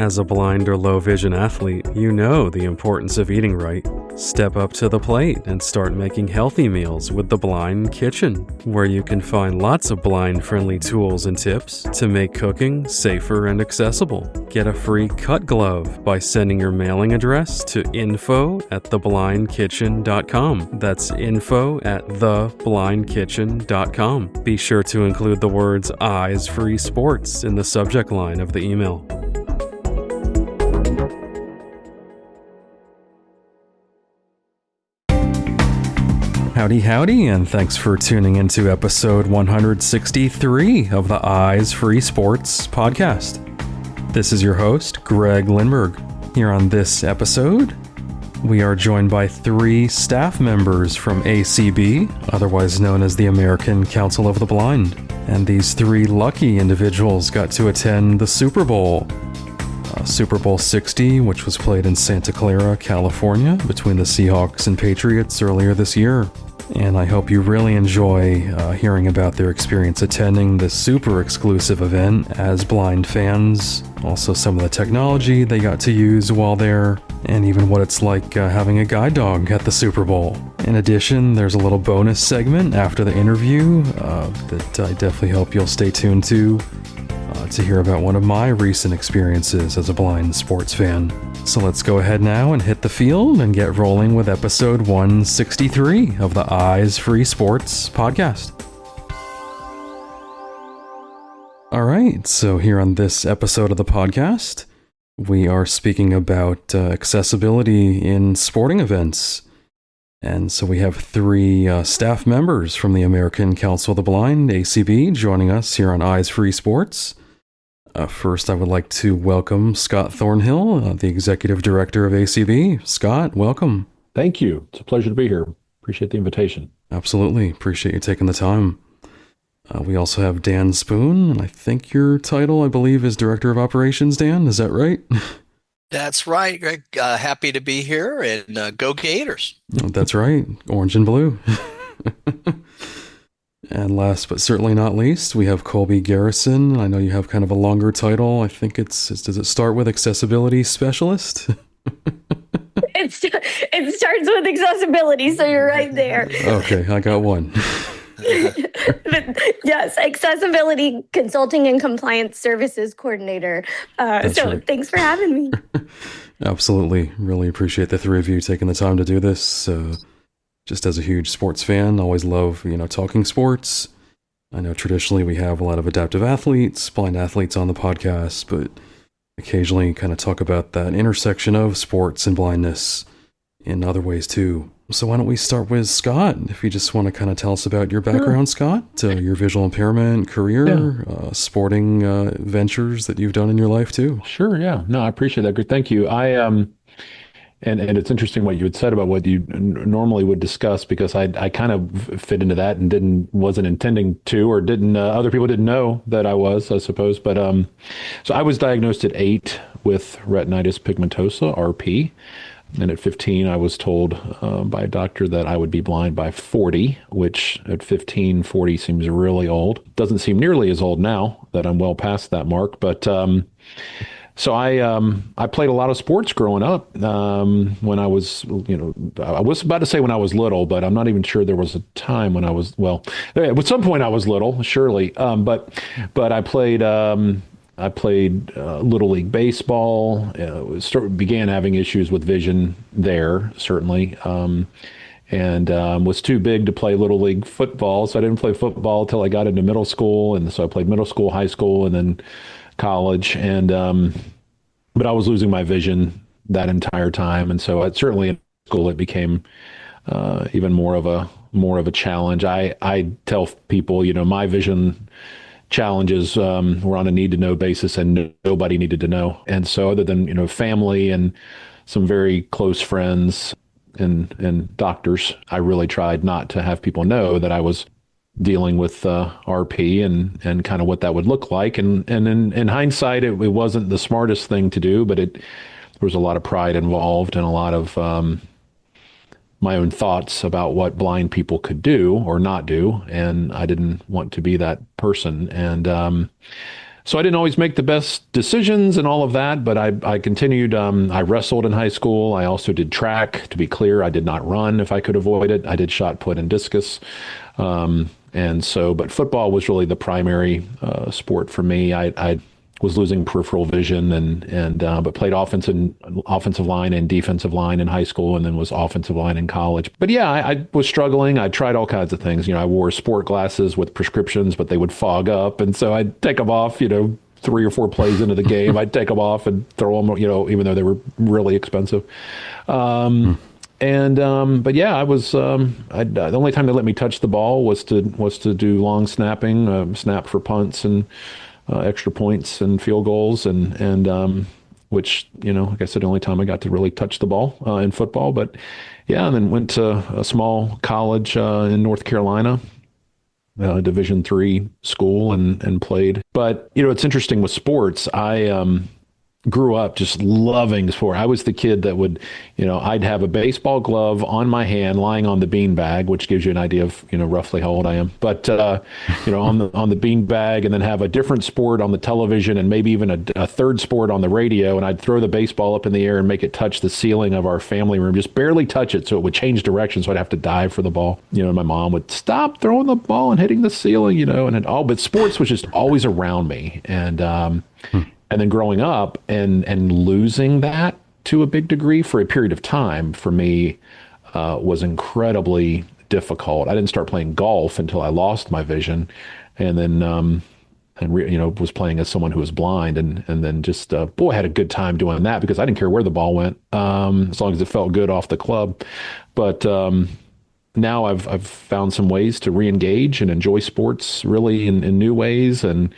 As a blind or low vision athlete, you know the importance of eating right. Step up to the plate and start making healthy meals with the Blind Kitchen, where you can find lots of blind-friendly tools and tips to make cooking safer and accessible. Get a free cut glove by sending your mailing address to info@theblindkitchen.com. That's info@theblindkitchen.com. Be sure to include the words "Eyes Free Sports" in the subject line of the email. Howdy, howdy, and thanks for tuning into episode 163 of the Eyes Free Sports podcast. This is your host, Greg Lindberg. Here on this episode, we are joined by 3 staff members from ACB, otherwise known as the American Council of the Blind. And these 3 lucky individuals got to attend the Super Bowl. Super Bowl 60, which was played in Santa Clara, California, between the Seahawks and Patriots earlier this year. And I hope you really enjoy hearing about their experience attending this super exclusive event as blind fans, also some of the technology they got to use while there, and even what it's like having a guide dog at the Super Bowl. In addition, there's a little bonus segment after the interview that I definitely hope you'll stay tuned to hear about one of my recent experiences as a blind sports fan. So let's go ahead now and hit the field and get rolling with episode 163 of the Eyes Free Sports podcast. All right, so here on this episode of the podcast, we are speaking about accessibility in sporting events. And so we have 3 staff members from the American Council of the Blind, ACB, joining us here on Eyes Free Sports. First, I would like to welcome Scott Thornhill, the Executive Director of ACB. Scott, welcome. Thank you. It's a pleasure to be here. Appreciate the invitation. Absolutely. Appreciate you taking the time. We also have Dan Spoone, and I think your title, I believe, is Director of Operations, Dan. Is that right? That's right, Greg. Happy to be here, and go Gators. That's right. Orange and blue. And last but certainly not least, we have Kolby Garrison. I know you have kind of a longer title. I think does it start with Accessibility Specialist? It starts with accessibility, so you're right there. Okay, I got one. Yes, Accessibility Consulting and Compliance Services Coordinator. Right. Thanks for having me. Absolutely. Really appreciate the 3 of you taking the time to do this. Just as a huge sports fan, always love, talking sports. I know traditionally we have a lot of adaptive athletes, blind athletes on the podcast, but occasionally kind of talk about that intersection of sports and blindness in other ways too. So why don't we start with Scott? If you just want to kind of tell us about your background, Scott, your visual impairment, career, sporting ventures that you've done in your life too. Sure, yeah. No, I appreciate that. Good, thank you. And it's interesting what you had said about what you normally would discuss, because I kind of fit into that and wasn't intending to, or didn't other people didn't know that I was, I suppose. But so I was diagnosed at 8 with retinitis pigmentosa, RP. And at 15, I was told by a doctor that I would be blind by 40, which at 15, 40 seems really old. Doesn't seem nearly as old now that I'm well past that mark. But so I played a lot of sports growing up. When I was, I was about to say when I was little, but I'm not even sure there was a time when I was, at some point I was little, surely. But I played Little League Baseball, began having issues with vision there, certainly. And was too big to play Little League football. So I didn't play football until I got into middle school. And so I played middle school, high school, and then college. And but I was losing my vision that entire time. And so certainly in school, it became even more of a challenge. I tell people, my vision challenges were on a need to know basis, and nobody needed to know. And so other than, family and some very close friends and doctors, I really tried not to have people know that I was dealing with RP and kind of what that would look like. And in hindsight, it wasn't the smartest thing to do, but there was a lot of pride involved and a lot of my own thoughts about what blind people could do or not do. And I didn't want to be that person. And So I didn't always make the best decisions and all of that, but I continued. I wrestled in high school. I also did track. To be clear, I did not run if I could avoid it. I did shot put and discus. But football was really the primary sport for me. I was losing peripheral vision but played offensive line and defensive line in high school, and then was offensive line in college. But yeah, I was struggling. I tried all kinds of things. I wore sport glasses with prescriptions, but they would fog up, and so I'd take them off. 3 or 4 plays into the game, I'd take them off and throw them. Even though they were really expensive. But yeah, I was. The only time they let me touch the ball was to do long snapping, snap for punts and extra points and field goals, and which, like I said, the only time I got to really touch the ball in football. But yeah, and then went to a small college in North Carolina, Division III school, and played. But it's interesting with sports. I grew up just loving sport. I was the kid that would, I'd have a baseball glove on my hand lying on the beanbag, which gives you an idea of, roughly how old I am. But, on the beanbag, and then have a different sport on the television, and maybe even a third sport on the radio. And I'd throw the baseball up in the air and make it touch the ceiling of our family room, just barely touch it. So it would change direction. So I'd have to dive for the ball. My mom would stop throwing the ball and hitting the ceiling, but sports was just always around me. And then growing up and losing that to a big degree for a period of time for me was incredibly difficult. I didn't start playing golf until I lost my vision, and then was playing as someone who was blind, and then just I had a good time doing that because I didn't care where the ball went, as long as it felt good off the club. But now I've found some ways to re-engage and enjoy sports really in new ways, and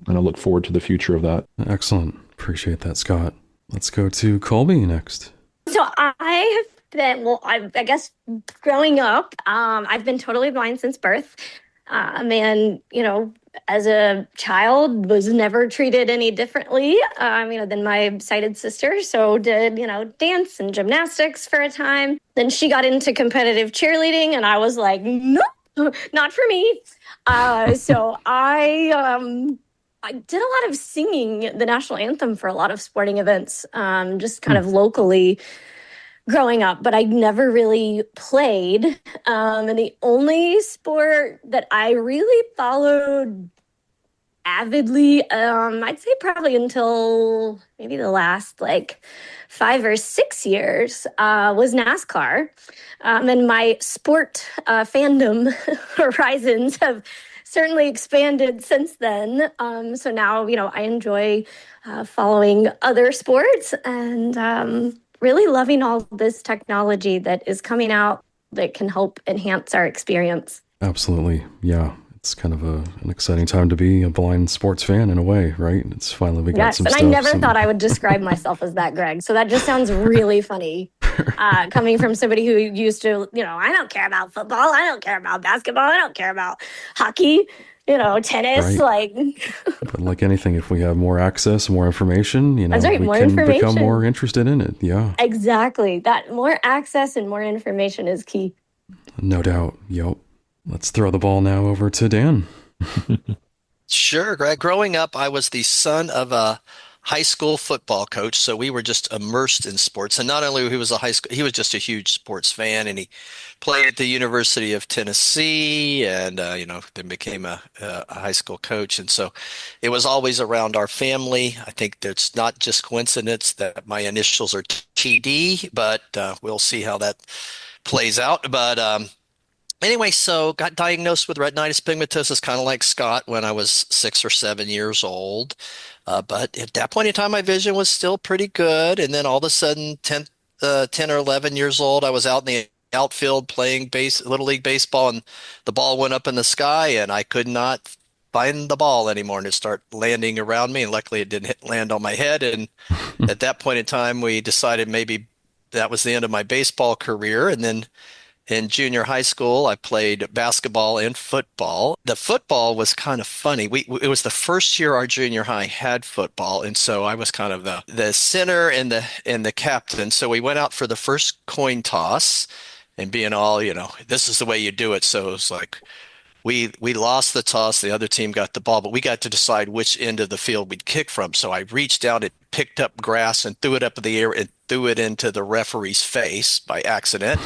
I look forward to the future of that. Excellent. Appreciate that, Scott. Let's go to Kolby next. So I have been, I guess growing up, I've been totally blind since birth. And, as a child, was never treated any differently, than my sighted sister. So did, dance and gymnastics for a time. Then she got into competitive cheerleading, and I was like, no, not for me. So I did a lot of singing the national anthem for a lot of sporting events, just kind of locally growing up, but I never really played. And the only sport that I really followed avidly, I'd say probably until maybe the last 5 or 6 years, was NASCAR. And my sport fandom horizons have certainly expanded since then. So now, I enjoy following other sports, and really loving all this technology that is coming out that can help enhance our experience. Absolutely. Yeah. It's kind of an exciting time to be a blind sports fan in a way, right? It's finally we got some stuff. Yes, and I never thought I would describe myself as that, Greg. So that just sounds really funny. Coming from somebody who used to, I don't care about football. I don't care about basketball. I don't care about hockey, tennis. Right. But like anything, if we have more access, more information, That's right, we can become more interested in it. Yeah. Exactly. That more access and more information is key. No doubt. Yep. Let's throw the ball now over to Dan. Sure, Greg. Growing up, I was the son of a high school football coach, so we were just immersed in sports. And not only he was he was just a huge sports fan, and he played at the University of Tennessee, and then became a high school coach. And so it was always around our family. I think it's not just coincidence that my initials are TD, but we'll see how that plays out. But anyway, so got diagnosed with retinitis pigmentosus, kind of like Scott, when I was 6 or 7 years old. But at that point in time, my vision was still pretty good. And then all of a sudden, 10 or 11 years old, I was out in the outfield playing Little League baseball, and the ball went up in the sky, and I could not find the ball anymore, and it started landing around me. And luckily, it didn't land on my head. And at that point in time, we decided maybe that was the end of my baseball career. And then in junior high school, I played basketball and football. The football was kind of funny. It was the first year our junior high had football, and so I was kind of the center and the captain. So we went out for the first coin toss, and being all, this is the way you do it. So it was like we lost the toss. The other team got the ball, but we got to decide which end of the field we'd kick from. So I reached out and picked up grass and threw it up in the air and threw it into the referee's face by accident.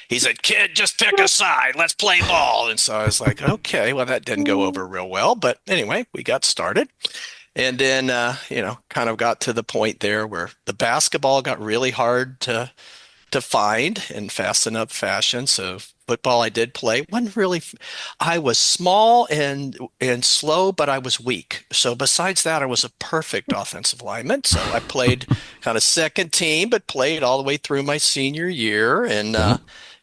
He said, "Kid, just pick a side. Let's play ball." And so I was like, okay, well, that didn't go over real well. But anyway, we got started. And then, kind of got to the point there where the basketball got really hard to find in fast enough fashion. So football I did play. Wasn't really, I was small and slow, but I was weak. So besides that, I was a perfect offensive lineman. So I played kind of second team, but played all the way through my senior year. And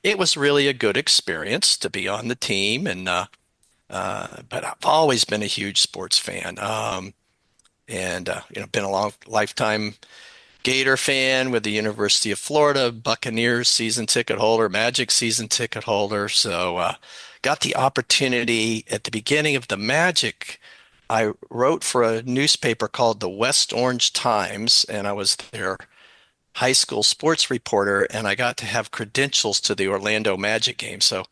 it was really a good experience to be on the team. And but I've always been a huge sports fan. Been a long lifetime Gator fan with the University of Florida, Buccaneers season ticket holder, Magic season ticket holder. So got the opportunity at the beginning of the Magic. I wrote for a newspaper called the West Orange Times, and I was their high school sports reporter, and I got to have credentials to the Orlando Magic game. So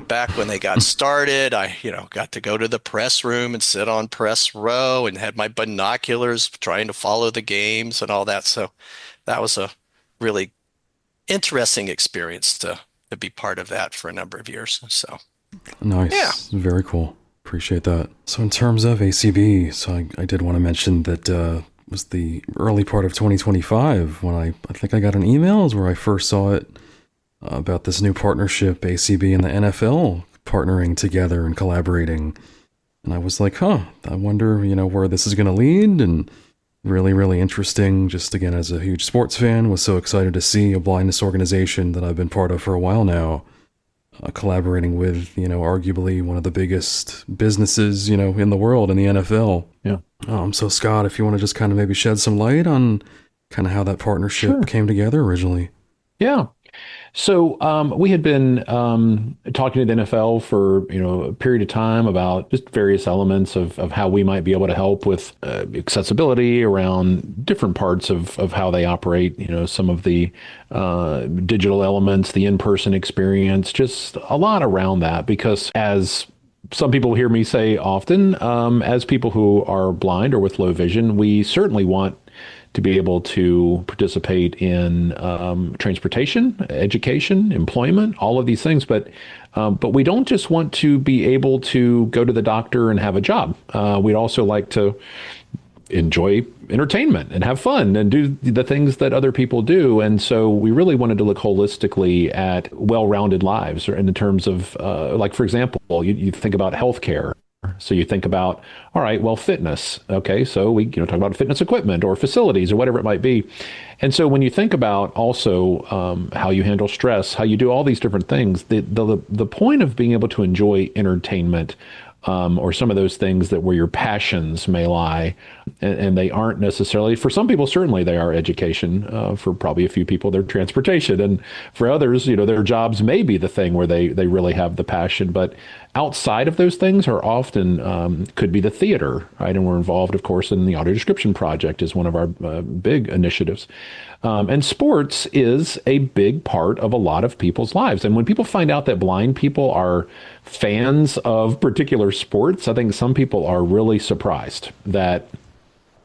back when they got started, I, got to go to the press room and sit on press row and had my binoculars trying to follow the games and all that. So that was a really interesting experience to be part of that for a number of years. So nice. Yeah. Very cool. Appreciate that. So in terms of ACB, so I did want to mention that was the early part of 2025 when I think I got an email where I first saw it about this new partnership, ACB and the NFL partnering together and collaborating. And I was like, I wonder, where this is going to lead. And really, really interesting. Just again, as a huge sports fan, was so excited to see a blindness organization that I've been part of for a while now, collaborating with, arguably one of the biggest businesses, in the world in the NFL. Yeah. So Scott, if you want to just kind of maybe shed some light on kind of how that partnership came together originally. Yeah. So we had been talking to the NFL for a period of time about just various elements of how we might be able to help with accessibility around different parts of how they operate. Some of the digital elements, the in-person experience, just a lot around that. Because as some people hear me say often, as people who are blind or with low vision, we certainly want to be able to participate in transportation, education, employment, all of these things. But we don't just want to be able to go to the doctor and have a job. We'd also like to enjoy entertainment and have fun and do the things that other people do. And so we really wanted to look holistically at well-rounded lives, or in terms of, like, for example, you think about healthcare. So you think about, all right, well, fitness. Okay, so we talk about fitness equipment or facilities or whatever it might be. And so when you think about also how you handle stress, how you do all these different things, the point of being able to enjoy entertainment or some of those things that where your passions may lie, and they aren't necessarily, for some people, certainly they are education, for probably a few people, they're transportation. And for others, their jobs may be the thing where they really have the passion. But outside of those things are often could be the theater, right? And we're involved, of course, in the audio description project is one of our big initiatives. And sports is a big part of a lot of people's lives. And when people find out that blind people are fans of particular sports, I think some people are really surprised that,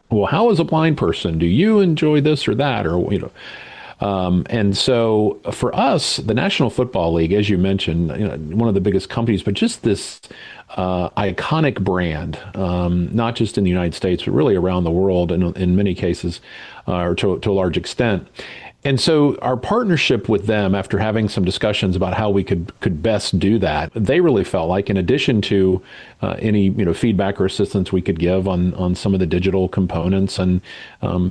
well, how is a blind person? Do you enjoy this or that? Or, and so for us, the National Football League, as you mentioned, one of the biggest companies, but just this iconic brand, not just in the United States, but really around the world, and in many cases, or to a large extent. And so our partnership with them, after having some discussions about how we could best do that, they really felt like, in addition to any feedback or assistance we could give on some of the digital components and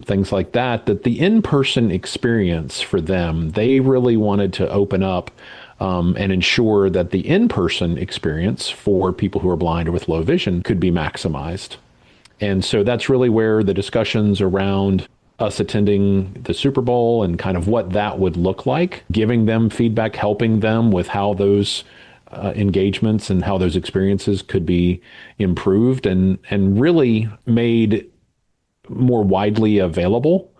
things like that, that the in-person experience for them, they really wanted to open up and ensure that the in-person experience for people who are blind or with low vision could be maximized. And so that's really where the discussions around us attending the Super Bowl and kind of what that would look like, giving them feedback, helping them with how those engagements and how those experiences could be improved and really made more widely available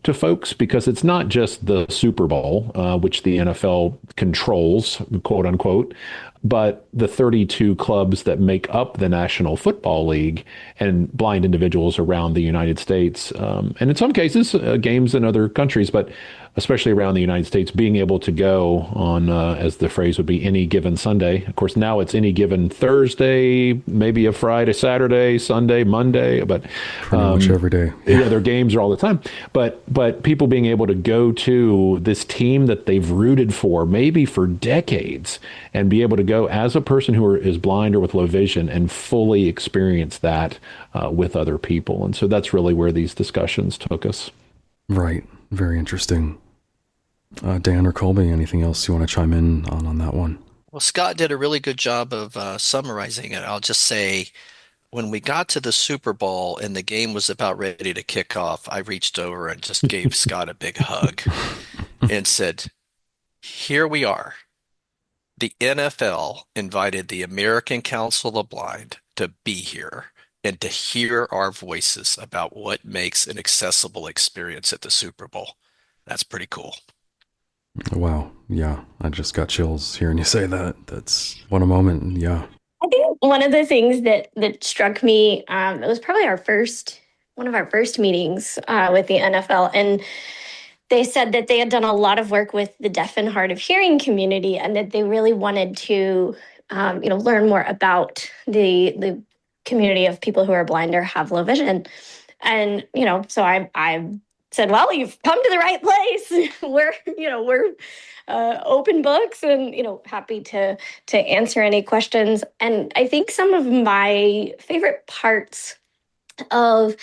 to folks, because it's not just the Super Bowl, which the NFL controls, quote unquote. but the 32 clubs that make up the National Football League and blind individuals around the United States, and in some cases, games in other countries, but especially around the United States, being able to go on, as the phrase would be, any given Sunday. Of course, now it's any given Thursday, maybe a Friday, Saturday, Sunday, Monday, but pretty much every day. Yeah, their games are all the time. But people being able to go to this team that they've rooted for, maybe for decades, and be able to go as a person who is blind or with low vision and fully experience that with other people. And so that's really where these discussions took us. Right. Very interesting. Dan or Kolby, anything else you want to chime in on that one? Well, Scott did a really good job of summarizing it. I'll just say, when we got to the Super Bowl and the game was about ready to kick off, I reached over and just gave Scott a big hug and said, "Here we are. The NFL invited the American Council of the Blind to be here and to hear our voices about what makes an accessible experience at the Super Bowl." That's pretty cool. Wow. Yeah. I just got chills hearing you say that. That's what a moment. Yeah. I think one of the things that struck me, it was probably one of our first meetings with the NFL, and they said that they had done a lot of work with the deaf and hard of hearing community, and that they really wanted to, learn more about the community of people who are blind or have low vision. And so I said, "Well, you've come to the right place. we're open books, and happy to answer any questions." And I think some of my favorite parts of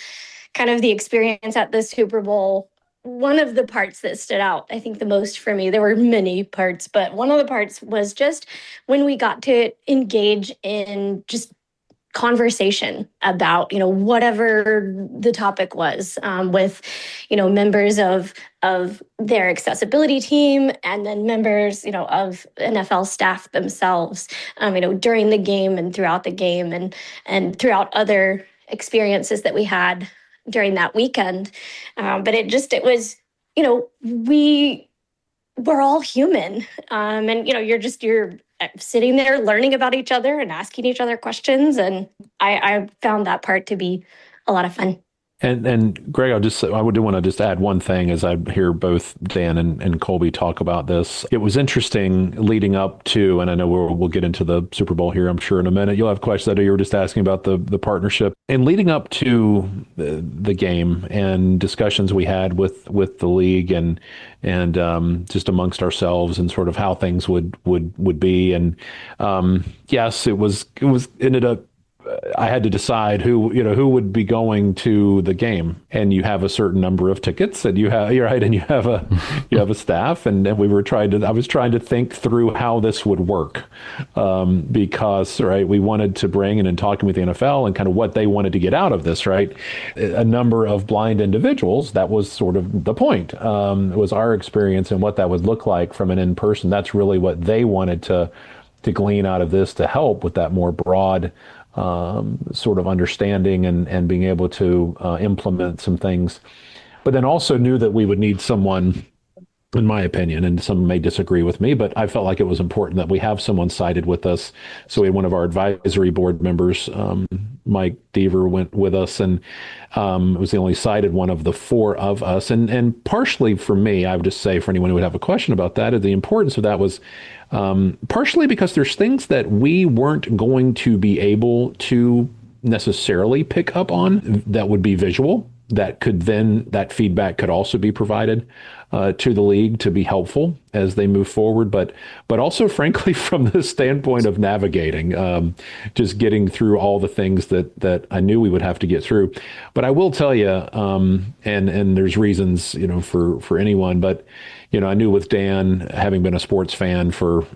kind of the experience at the Super Bowl, one of the parts that stood out, I think, the most for me, there were many parts, but one of the parts was just when we got to engage in just conversation about whatever the topic was, with members of their accessibility team, and then members of NFL staff themselves, during the game and throughout the game, and throughout other experiences that we had during that weekend. But it was we're all human, and you're sitting there learning about each other and asking each other questions. And I found that part to be a lot of fun. And Greg, I would want to just add one thing as I hear both Dan and Kolby talk about this. It was interesting leading up to, and I know we'll get into the Super Bowl here, I'm sure, in a minute. You'll have questions. I know you were just asking about the partnership. And leading up to the game and discussions we had with the league and just amongst ourselves and sort of how things would be. And yes, it ended up, I had to decide who would be going to the game, and you have a certain number of tickets, and you're right, and you have a staff, and I was trying to think through how this would work, because we wanted to bring in and talking with the NFL and kind of what they wanted to get out of this, right? A number of blind individuals, that was sort of the point. It was our experience and what that would look like from an in-person. That's really what they wanted to glean out of this, to help with that more broad sort of understanding and being able to implement some things. But then also knew that we would need someone, in my opinion, and some may disagree with me, but I felt like it was important that we have someone cited with us. So we had one of our advisory board members, Mike Deaver, went with us, and was the only cited one of the four of us. And partially for me, I would just say, for anyone who would have a question about that, the importance of that was partially because there's things that we weren't going to be able to necessarily pick up on that would be visual, that feedback could also be provided to the league to be helpful as they move forward, but also, frankly, from the standpoint of navigating, just getting through all the things that I knew we would have to get through. But I will tell you, and there's reasons, for anyone, but I knew with Dan, having been a sports fan for,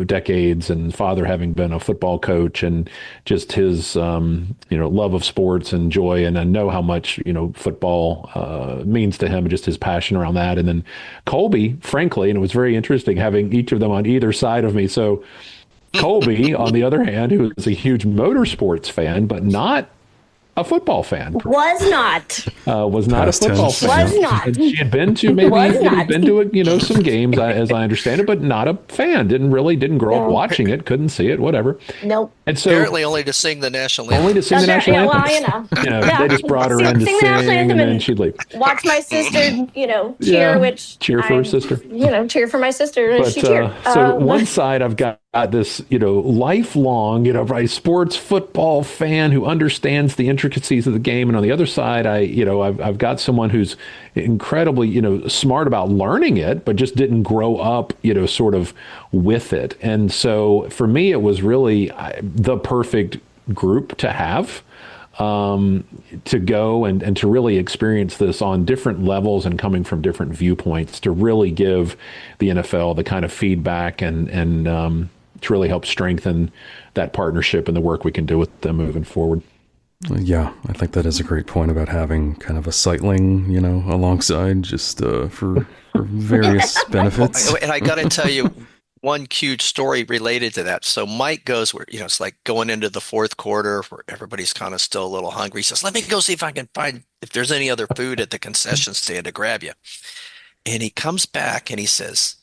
decades, and father having been a football coach, and just his, love of sports and joy. And I know how much, football means to him, just his passion around that. And then Kolby, frankly, and it was very interesting having each of them on either side of me. So Kolby, on the other hand, who is a huge motorsports fan, but not a football fan. Was not. Was not Past a football tense. fan. Was not. And she had been to some games, as I understand it, but not a fan. Didn't grow up No. watching it. Couldn't see it. Whatever. Nope. And so Apparently only to sing the national anthem. only to sing the That's national right. anthem. Yeah, well, They just brought her in to sing the national sing, anthem and then she'd leave. watch my sister, cheer, Yeah, which cheer for her sister. Cheer for my sister. And But she cheered. so one side, I've got this, lifelong, right, sports football fan who understands the intricacies of the game, and on the other side, I've got someone who's incredibly, smart about learning it, but just didn't grow up, sort of with it. And so for me, it was really the perfect group to have. To go and to really experience this on different levels and coming from different viewpoints to really give the NFL the kind of feedback and to really help strengthen that partnership and the work we can do with them moving forward. Yeah, I think that is a great point about having kind of a sightling, alongside just for various benefits. And I got to tell you one huge story related to that. So Mike goes where, it's like going into the fourth quarter where everybody's kind of still a little hungry. He says, let me go see if I can find if there's any other food at the concession stand to grab you. And he comes back and he says,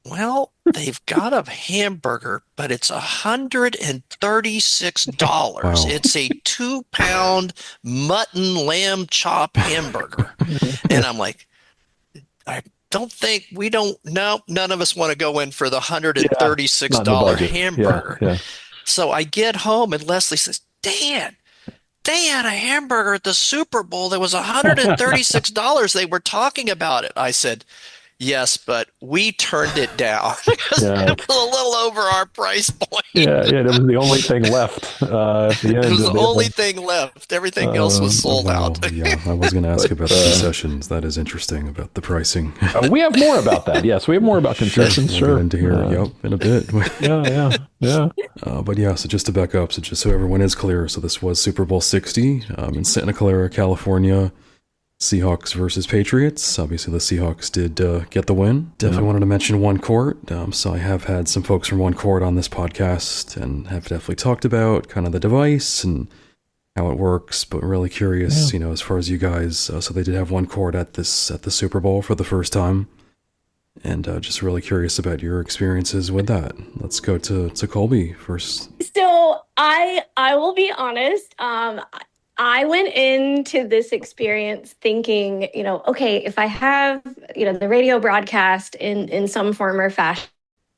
well, they've got a hamburger, but it's $136. Wow. It's a 2-pound mutton lamb chop hamburger. And I'm like, no, none of us want to go in for the $136 hamburger. Yeah. So I get home and Leslie says, Dan, they had a hamburger at the Super Bowl that was $136. They were talking about it. I said, yes, but we turned it down because it was a little over our price point. Yeah, that was the only thing left at the end. It was the only thing left. Everything else was sold out. Yeah, I was going to ask about the concessions. That is interesting about the pricing. We have more about that. Yes, we have more about concessions. We'll Sure. get into here, in a bit. Yeah. But yeah, so just to back up, so just so everyone is clear, so this was Super Bowl 60 in Santa Clara, California. Seahawks versus Patriots. Obviously, the Seahawks did get the win. Definitely wanted to mention OneCourt. So I have had some folks from OneCourt on this podcast and have definitely talked about kind of the device and how it works, but really curious, as far as you guys. So they did have OneCourt at the Super Bowl for the first time. And just really curious about your experiences with that. Let's go to Kolby first. So I will be honest. I went into this experience thinking, okay, if I have, the radio broadcast in some form or fashion,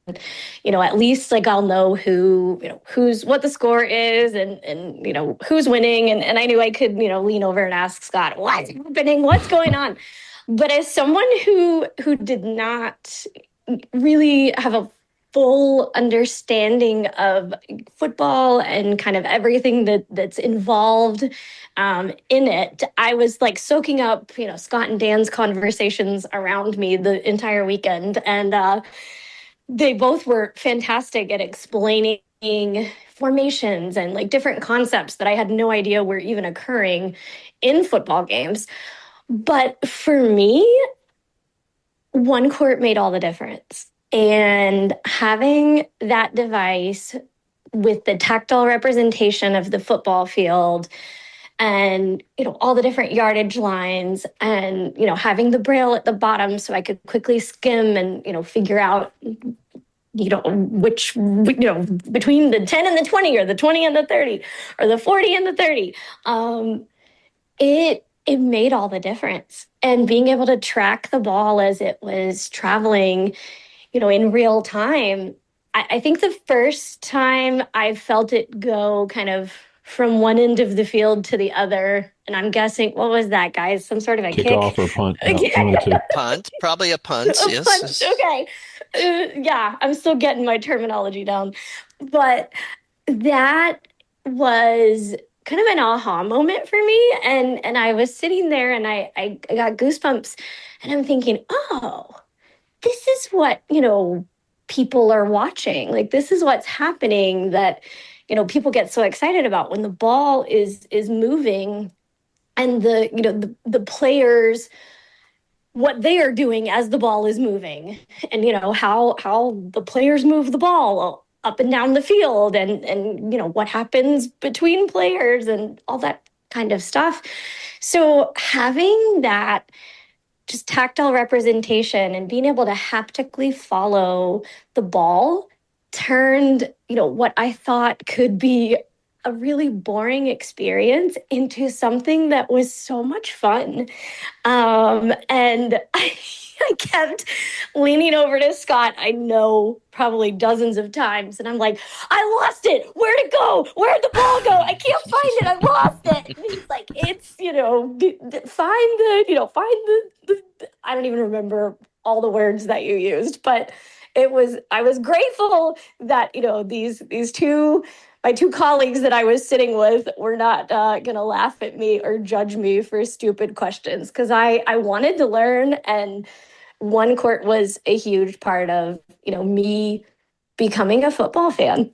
at least like I'll know what the score is and who's winning. And I knew I could, lean over and ask Scott, what's happening? What's going on? But as someone who did not really have a full understanding of football and kind of everything that's involved in it, I was like soaking up, Scott and Dan's conversations around me the entire weekend. And they both were fantastic at explaining formations and like different concepts that I had no idea were even occurring in football games. But for me, OneCourt made all the difference. And having that device with the tactile representation of the football field and, all the different yardage lines and, having the braille at the bottom so I could quickly skim and, figure out, which, between the 10 and the 20 or the 20 and the 30 or the 40 and the 30, it made all the difference. And being able to track the ball as it was traveling, in real time, I think the first time I felt it go kind of from one end of the field to the other, and I'm guessing, what was that, guys? Some sort of a kick? Kickoff or punt? Punt, probably a punt, yes. Punt, okay. Yeah, I'm still getting my terminology down. But that was kind of an aha moment for me. And I was sitting there and I got goosebumps and I'm thinking, oh, this is what, people are watching. Like, this is what's happening that, people get so excited about when the ball is moving and the players, what they are doing as the ball is moving and, how the players move the ball up and down the field and what happens between players and all that kind of stuff. So having that just tactile representation and being able to haptically follow the ball turned, what I thought could be a really boring experience into something that was so much fun. And I kept leaning over to Scott, I know probably dozens of times, and I'm like, I lost it. Where'd it go? Where'd the ball go? I can't find it. I lost it. And he's like, it's, find the I don't even remember all the words that you used, but I was grateful that, my two colleagues that I was sitting with were not going to laugh at me or judge me for stupid questions, because I wanted to learn, and OneCourt was a huge part of, me becoming a football fan.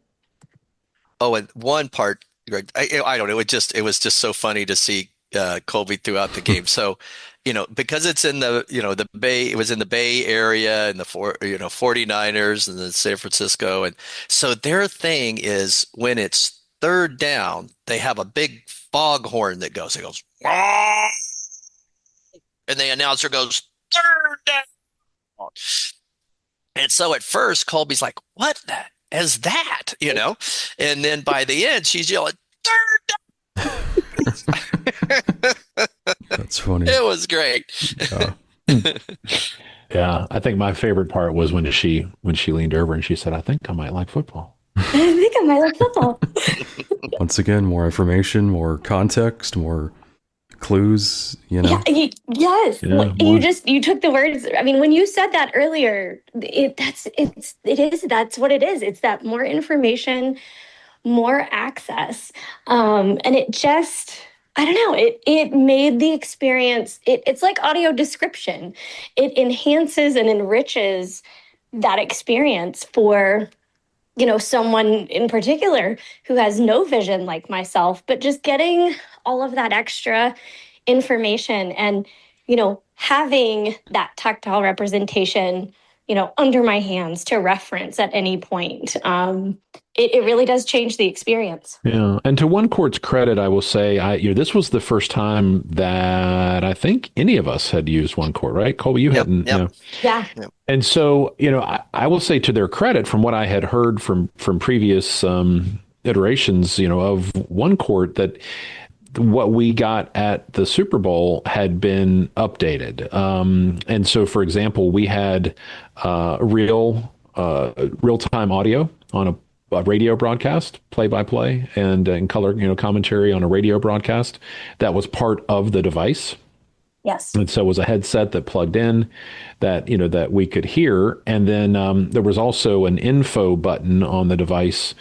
Oh, and one part, Greg, I don't know. It was just so funny to see Kolby throughout the game. So, because it's in the Bay, it was in the Bay Area and the 49ers and the San Francisco. And so their thing is when it's third down, they have a big foghorn that goes, it goes, "Wah!" And the announcer goes, third down. And so at first, Colby's like, what is that? And then by the end, she's yelling, third down. That's funny. It was great. Yeah, I think my favorite part was when she leaned over and she said, I think I might like football. I think I might like football. Once again, more information, more context, more clues, Yeah, yes. Yeah, You took the words. I mean, when you said that earlier, that's what it is. It's that more information, more access. And it just, I don't know, it made the experience, it's like audio description. It enhances and enriches that experience for, someone in particular who has no vision like myself, but just getting all of that extra information and, having that tactile representation, under my hands to reference at any point. It really does change the experience. Yeah. And to OneCourt's credit, I will say, this was the first time that I think any of us had used OneCourt, right? Kolby, you hadn't. Yep. Yeah. And so, I will say to their credit, from what I had heard from previous iterations, of OneCourt, that what we got at the Super Bowl had been updated. And so, for example, we had real-time audio on a radio broadcast, play-by-play, and in color, commentary on a radio broadcast that was part of the device. Yes. And so it was a headset that plugged in that, that we could hear. And then there was also an info button on the device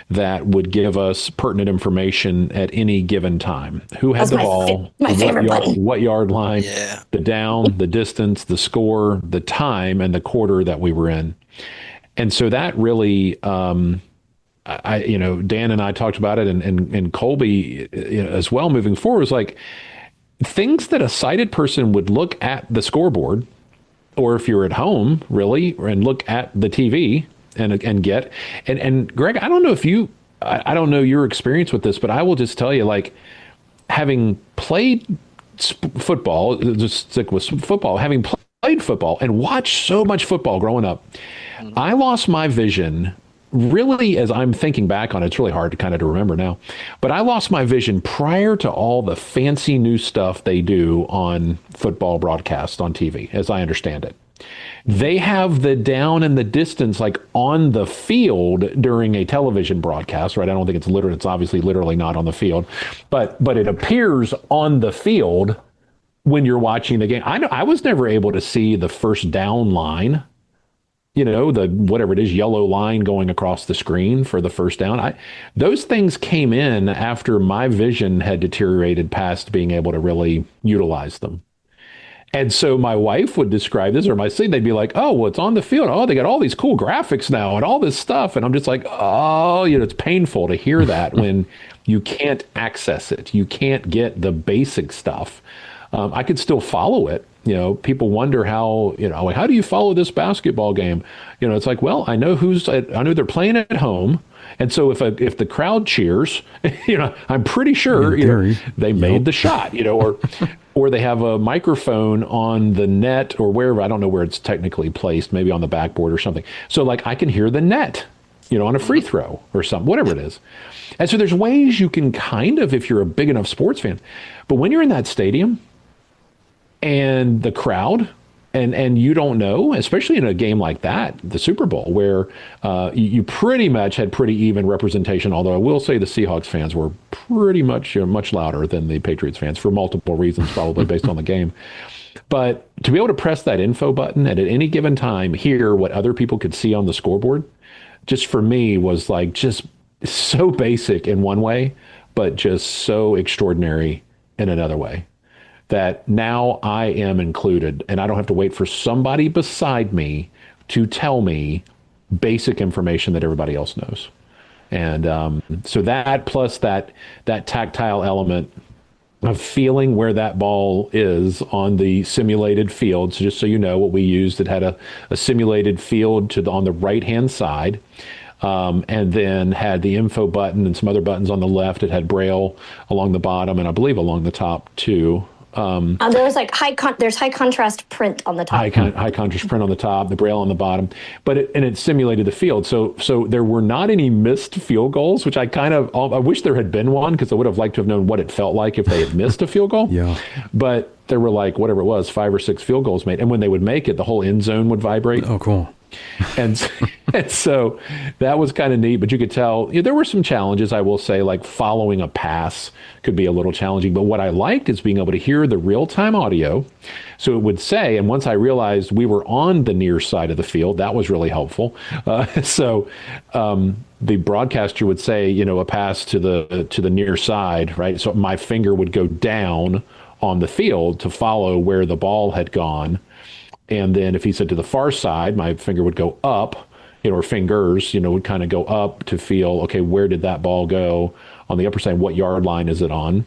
that would give us pertinent information at any given time. Who had the ball, my favorite button. What yard line, Yeah. the down, the distance, the score, the time, and the quarter that we were in. And so that really, Dan and I talked about it, and Kolby as well moving forward, was like, things that a sighted person would look at the scoreboard, or if you're at home, really, and look at the TV and get. And Greg, I don't know if I don't know your experience with this, but I will just tell you, like, having played football, just stick with football, having played football and watched so much football growing up, I lost my vision. Really, as I'm thinking back on it, it's really hard to kind of to remember now, but I lost my vision prior to all the fancy new stuff they do on football broadcast on TV, as I understand it. They have the down and the distance like on the field during a television broadcast, right? I don't think it's literally, it's obviously literally not on the field, but it appears on the field when you're watching the game. I was never able to see the first down line, the whatever it is, yellow line going across the screen for the first down. Those things came in after my vision had deteriorated past being able to really utilize them. And so my wife would describe this, or my son, they'd be like, oh, well, it's on the field. Oh, they got all these cool graphics now and all this stuff. And I'm just like, oh, it's painful to hear that when you can't access it. You can't get the basic stuff I could still follow it. People wonder how, like, how do you follow this basketball game? It's like, well, I know they're playing at home. And so if the crowd cheers, I'm pretty sure they made the shot, or they have a microphone on the net or wherever. I don't know where it's technically placed, maybe on the backboard or something. So like I can hear the net, on a free throw or something, whatever it is. And so there's ways you can kind of, if you're a big enough sports fan, but when you're in that stadium and the crowd, and you don't know, especially in a game like that, the Super Bowl, where you pretty much had pretty even representation, although I will say the Seahawks fans were pretty much much louder than the Patriots fans for multiple reasons, probably based on the game. But to be able to press that info button and at any given time hear what other people could see on the scoreboard, just for me was like just so basic in one way, but just so extraordinary in another way, that now I am included and I don't have to wait for somebody beside me to tell me basic information that everybody else knows. And so that plus that tactile element of feeling where that ball is on the simulated field. So just so you know, what we used, it had a simulated field on the right-hand side. And then had the info button and some other buttons on the left. It had Braille along the bottom and I believe along the top too. There was like there's high contrast print on the top. High contrast print on the top, the Braille on the bottom, but it simulated the field. So there were not any missed field goals, which I wish there had been one, because I would have liked to have known what it felt like if they had missed a field goal. Yeah. But there were like, whatever it was, 5 or 6 field goals made. And when they would make it, the whole end zone would vibrate. Oh, cool. And so that was kind of neat, but you could tell there were some challenges, I will say, like following a pass could be a little challenging. But what I liked is being able to hear the real-time audio. So it would say, and once I realized we were on the near side of the field, that was really helpful. So the broadcaster would say, a pass to the near side, right? So my finger would go down on the field to follow where the ball had gone. And then if he said to the far side, my finger would go up, or fingers, would kind of go up to feel, okay, where did that ball go on the upper side? What yard line is it on?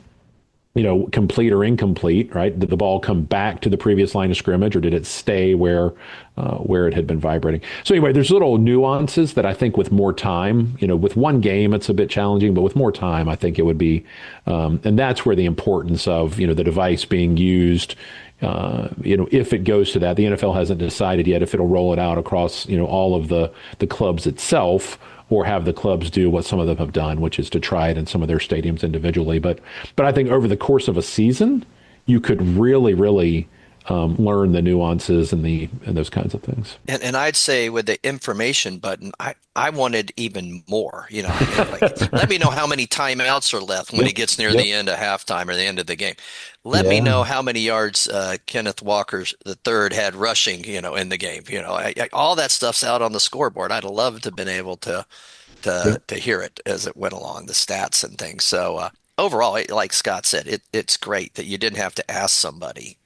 Complete or incomplete, right? Did the ball come back to the previous line of scrimmage, or did it stay where it had been vibrating? So anyway, there's little nuances that I think with more time, with one game, it's a bit challenging, but with more time, I think it would be, and that's where the importance of, the device being used, if it goes to that. The NFL hasn't decided yet if it'll roll it out across, all of the clubs itself, or have the clubs do what some of them have done, which is to try it in some of their stadiums individually. But I think over the course of a season, you could really, really learn the nuances and those kinds of things. And I'd say with the information button, I wanted even more, like, let me know how many timeouts are left when it gets near the end of halftime or the end of the game. Let me know how many yards Kenneth Walker III had rushing, in the game. All that stuff's out on the scoreboard. I'd love to have been able to hear it as it went along, the stats and things. So overall, like Scott said, it's great that you didn't have to ask somebody,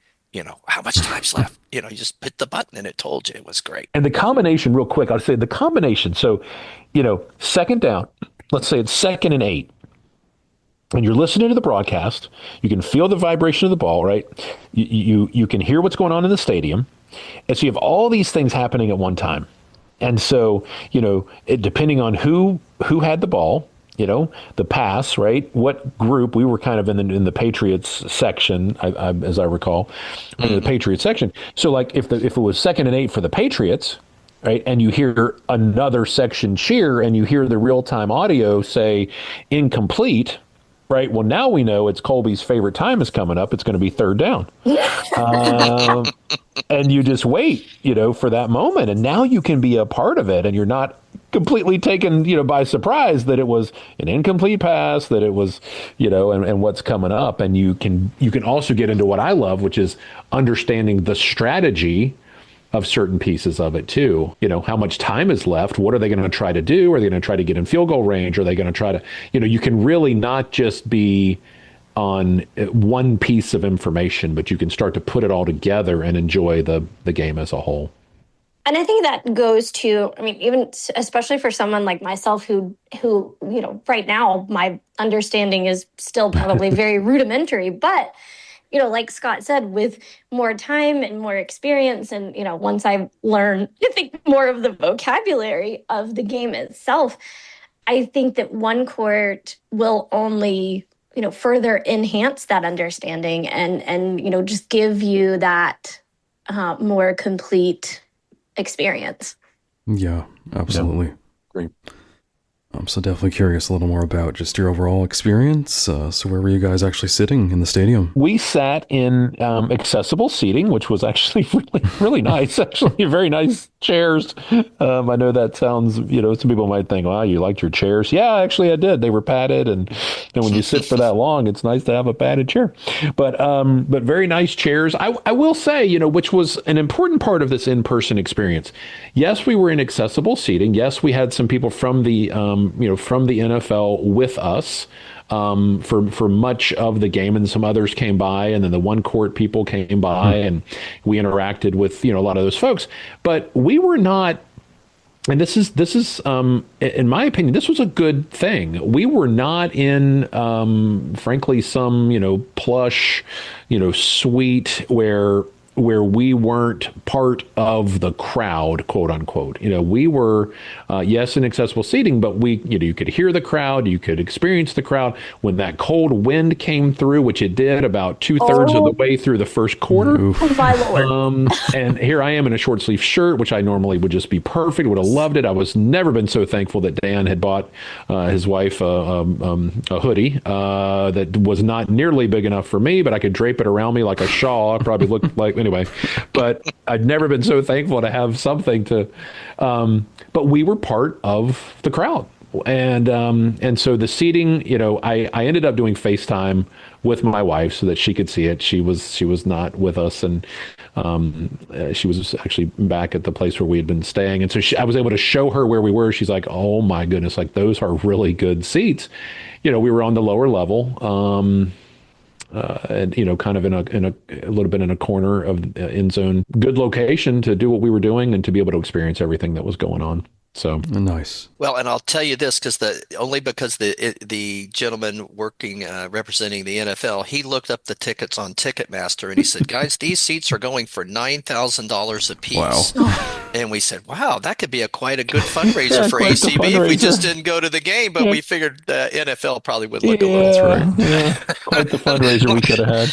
how much time's left. You just hit the button and it told you. It was great. And the combination, real quick, I'd say the combination. So, second down, let's say it's 2nd and 8. And you're listening to the broadcast, you can feel the vibration of the ball, right? You can hear what's going on in the stadium. And so you have all these things happening at one time. And so, depending on who had the ball, the pass, right? What group? We were kind of in the Patriots section, as I recall, in the Patriots section. So like if it was 2nd and 8 for the Patriots, right? And you hear another section cheer and you hear the real-time audio say incomplete, right? Well, now we know it's Kolby's favorite time is coming up. It's going to be 3rd down. And you just wait, for that moment. And now you can be a part of it. And you're not completely taken, by surprise that it was an incomplete pass, that it was, and what's coming up. And you can also get into what I love, which is understanding the strategy of certain pieces of it too. How much time is left? What are they going to try to do? Are they going to try to get in field goal range? Are they going to try to, you can really not just be on one piece of information, but you can start to put it all together and enjoy the game as a whole. And I think that goes to, even especially for someone like myself who, right now my understanding is still probably very rudimentary, but like Scott said, with more time and more experience, and once I learn, I think, more of the vocabulary of the game itself, I think that OneCourt will only further enhance that understanding and just give you that more complete experience. Yeah, absolutely. Yeah. Great. I'm so definitely curious a little more about just your overall experience. So where were you guys actually sitting in the stadium? We sat in accessible seating, which was actually really, really nice. Actually, very nice chairs. I know that sounds, some people might think, wow, you liked your chairs. Yeah, actually I did. They were padded. And when you sit for that long, it's nice to have a padded chair. But very nice chairs. I will say, which was an important part of this in-person experience. Yes, we were in accessible seating. Yes, we had some people from the NFL with us for much of the game, and some others came by, and then the OneCourt people came by, and we interacted with a lot of those folks. But we were not, and this is in my opinion, this was a good thing. We were not in frankly some plush suite where we weren't part of the crowd, quote unquote. We were, yes, in accessible seating, but you could hear the crowd, you could experience the crowd. When that cold wind came through, which it did about 2/3 of the way through the first quarter. Oh, my Lord. And here I am in a short sleeve shirt, which I normally would just be perfect, would have loved it. I was never been so thankful that Dan had bought his wife a hoodie that was not nearly big enough for me, but I could drape it around me like a shawl. I probably looked like, anyway, but I'd never been so thankful to have something to, but we were part of the crowd. And so the seating, I ended up doing FaceTime with my wife so that she could see it. She was not with us, and she was actually back at the place where we had been staying. And so I was able to show her where we were. She's like, "Oh my goodness, like those are really good seats." We were on the lower level. And kind of in a little bit in a corner of the end zone, good location to do what we were doing and to be able to experience everything that was going on. So Nice. Well, and I'll tell you this, because the gentleman working representing the NFL, he looked up the tickets on Ticketmaster, and he said, "Guys, these seats are going for $9,000 a piece." Wow. And we said, "Wow, that could be quite a good fundraiser Yeah, for quite the ACB if we fundraiser. just didn't go to the game." But Yeah. we figured the NFL probably would look a little. That's right. Yeah, quite the fundraiser we could have had.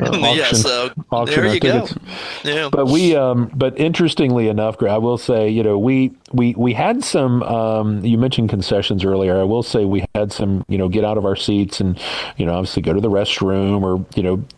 Yeah, so auction there our you go. tickets. Yeah. But but interestingly enough, Greg, I will say, we had some, you mentioned concessions earlier. I will say we had some, get out of our seats and, obviously go to the restroom or,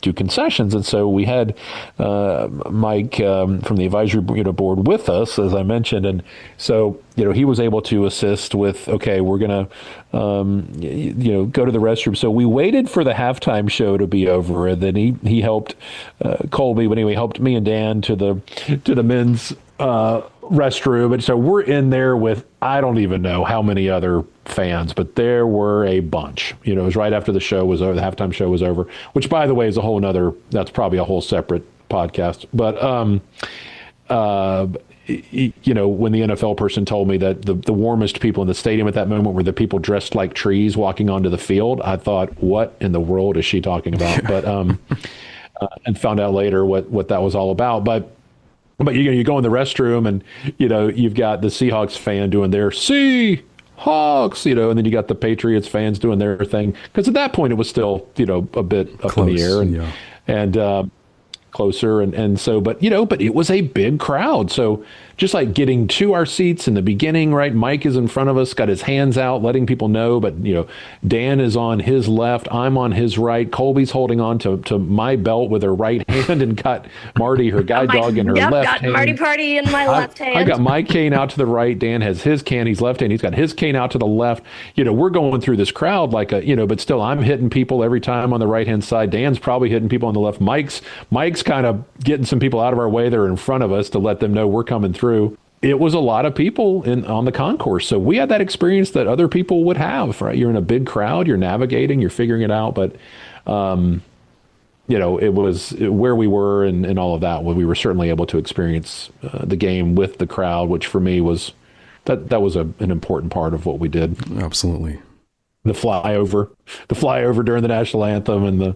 do concessions. And so we had Mike from the advisory board with us, as I mentioned. And so, he was able to assist with, okay, we're going to, go to the restroom. So we waited for the halftime show to be over, and then he helped Kolby, but anyway, helped me and Dan to the men's restroom. And so we're in there with, I don't even know how many other fans, but there were a bunch. It was right after the show was over, the halftime show was over, which, by the way, is that's probably a whole separate podcast. But when the NFL person told me that the warmest people in the stadium at that moment were the people dressed like trees walking onto the field, I thought, what in the world is she talking about? But and found out later what that was all about. But you go in the restroom and you've got the Seahawks fan doing their Seahawks, and then you got the Patriots fans doing their thing, because at that point it was still a bit up Close, in the air and closer. And so, but it was a big crowd. So just like getting to our seats in the beginning, right? Mike is in front of us, got his hands out, letting people know, but Dan is on his left, I'm on his right. Kolby's holding on to my belt with her right hand and got Marty, her guide dog, in her left got hand. Marty Party in my left hand. I got my cane out to the right. Dan has his cane. He's left hand. He's got his cane out to the left. We're going through this crowd like but still I'm hitting people every time on the right hand side. Dan's probably hitting people on the left. Mike's kind of getting some people out of our way that are in front of us to let them know we're coming through. It was a lot of people on the concourse. So we had that experience that other people would have, right? You're in a big crowd, you're navigating, you're figuring it out. But, it was where we were and all of that. We were certainly able to experience the game with the crowd, which for me was, that was an important part of what we did. Absolutely. the flyover during the national anthem, and the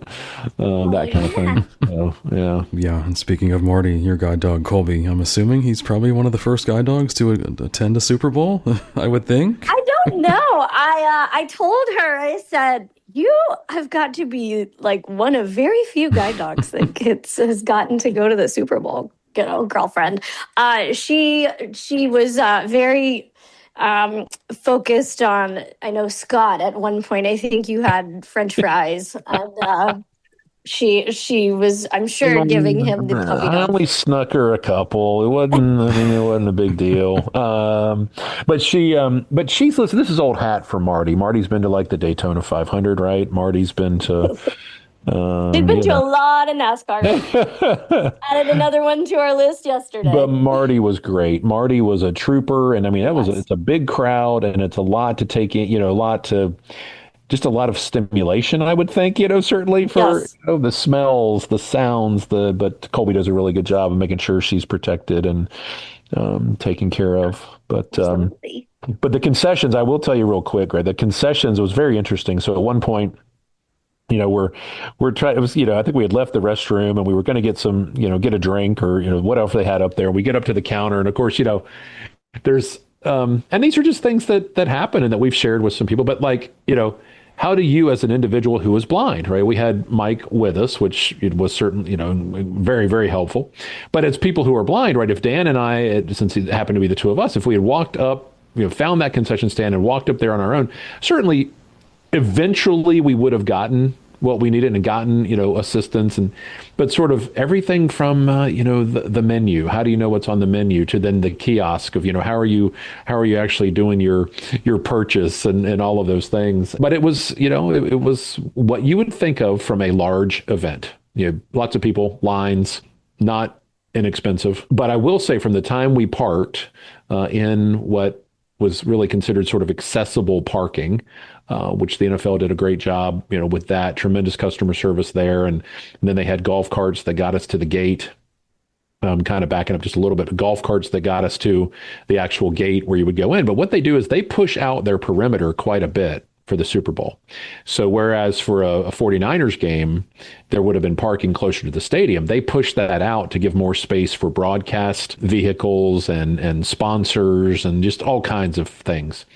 that kind of yeah. thing. So, yeah. Yeah, and speaking of Marty, your guide dog Colby, I'm assuming he's probably one of the first guide dogs to attend a Super Bowl, I would think. I don't know. I told her, I said, you have got to be like one of very few guide dogs that has gotten to go to the Super Bowl, girlfriend. She was very focused on, I know, Scott at one point. I think you had French fries, and she was, I'm sure, giving him the puppy I dog. only snuck her a couple. It wasn't. I mean, it wasn't a big deal. But she's listen. This is old hat for Marty. Marty's been to like the Daytona 500, right? Marty's been to. They've been to a lot of NASCAR. Added another one to our list yesterday. But Marty was great. Marty was a trooper, and I mean, Yes. it's a big crowd, and it's a lot to take in. Just a lot of stimulation, I would think, certainly for Yes. the smells, the sounds, but Colby does a really good job of making sure she's protected and taken care of. Absolutely. But the concessions, I will tell you real quick, right? The concessions was very interesting. So at one point, we're trying, it was, I think we had left the restroom and we were going to get some, get a drink or, whatever they had up there. We get up to the counter and of course, there's, and these are just things that happen and that we've shared with some people, but like, how do you as an individual who is blind, right? We had Mike with us, which it was certainly, very, very helpful. But as people who are blind, right? If Dan and I, since it happened to be the two of us, if we had walked up, found that concession stand and walked up there on our own, certainly eventually we would have gotten what we needed and gotten, assistance but sort of everything from, the menu. How do you know what's on the menu to then the kiosk of, how are you actually doing your purchase and all of those things. But it was, it was what you would think of from a large event, lots of people, lines, not inexpensive. But I will say from the time we parked in what was really considered sort of accessible parking, which the NFL did a great job, with that tremendous customer service there. And then they had golf carts that got us to the gate. Kind of backing up just a little bit, golf carts that got us to the actual gate where you would go in. But what they do is they push out their perimeter quite a bit for the Super Bowl. So whereas for a 49ers game, there would have been parking closer to the stadium, they pushed that out to give more space for broadcast vehicles and sponsors and just all kinds of things.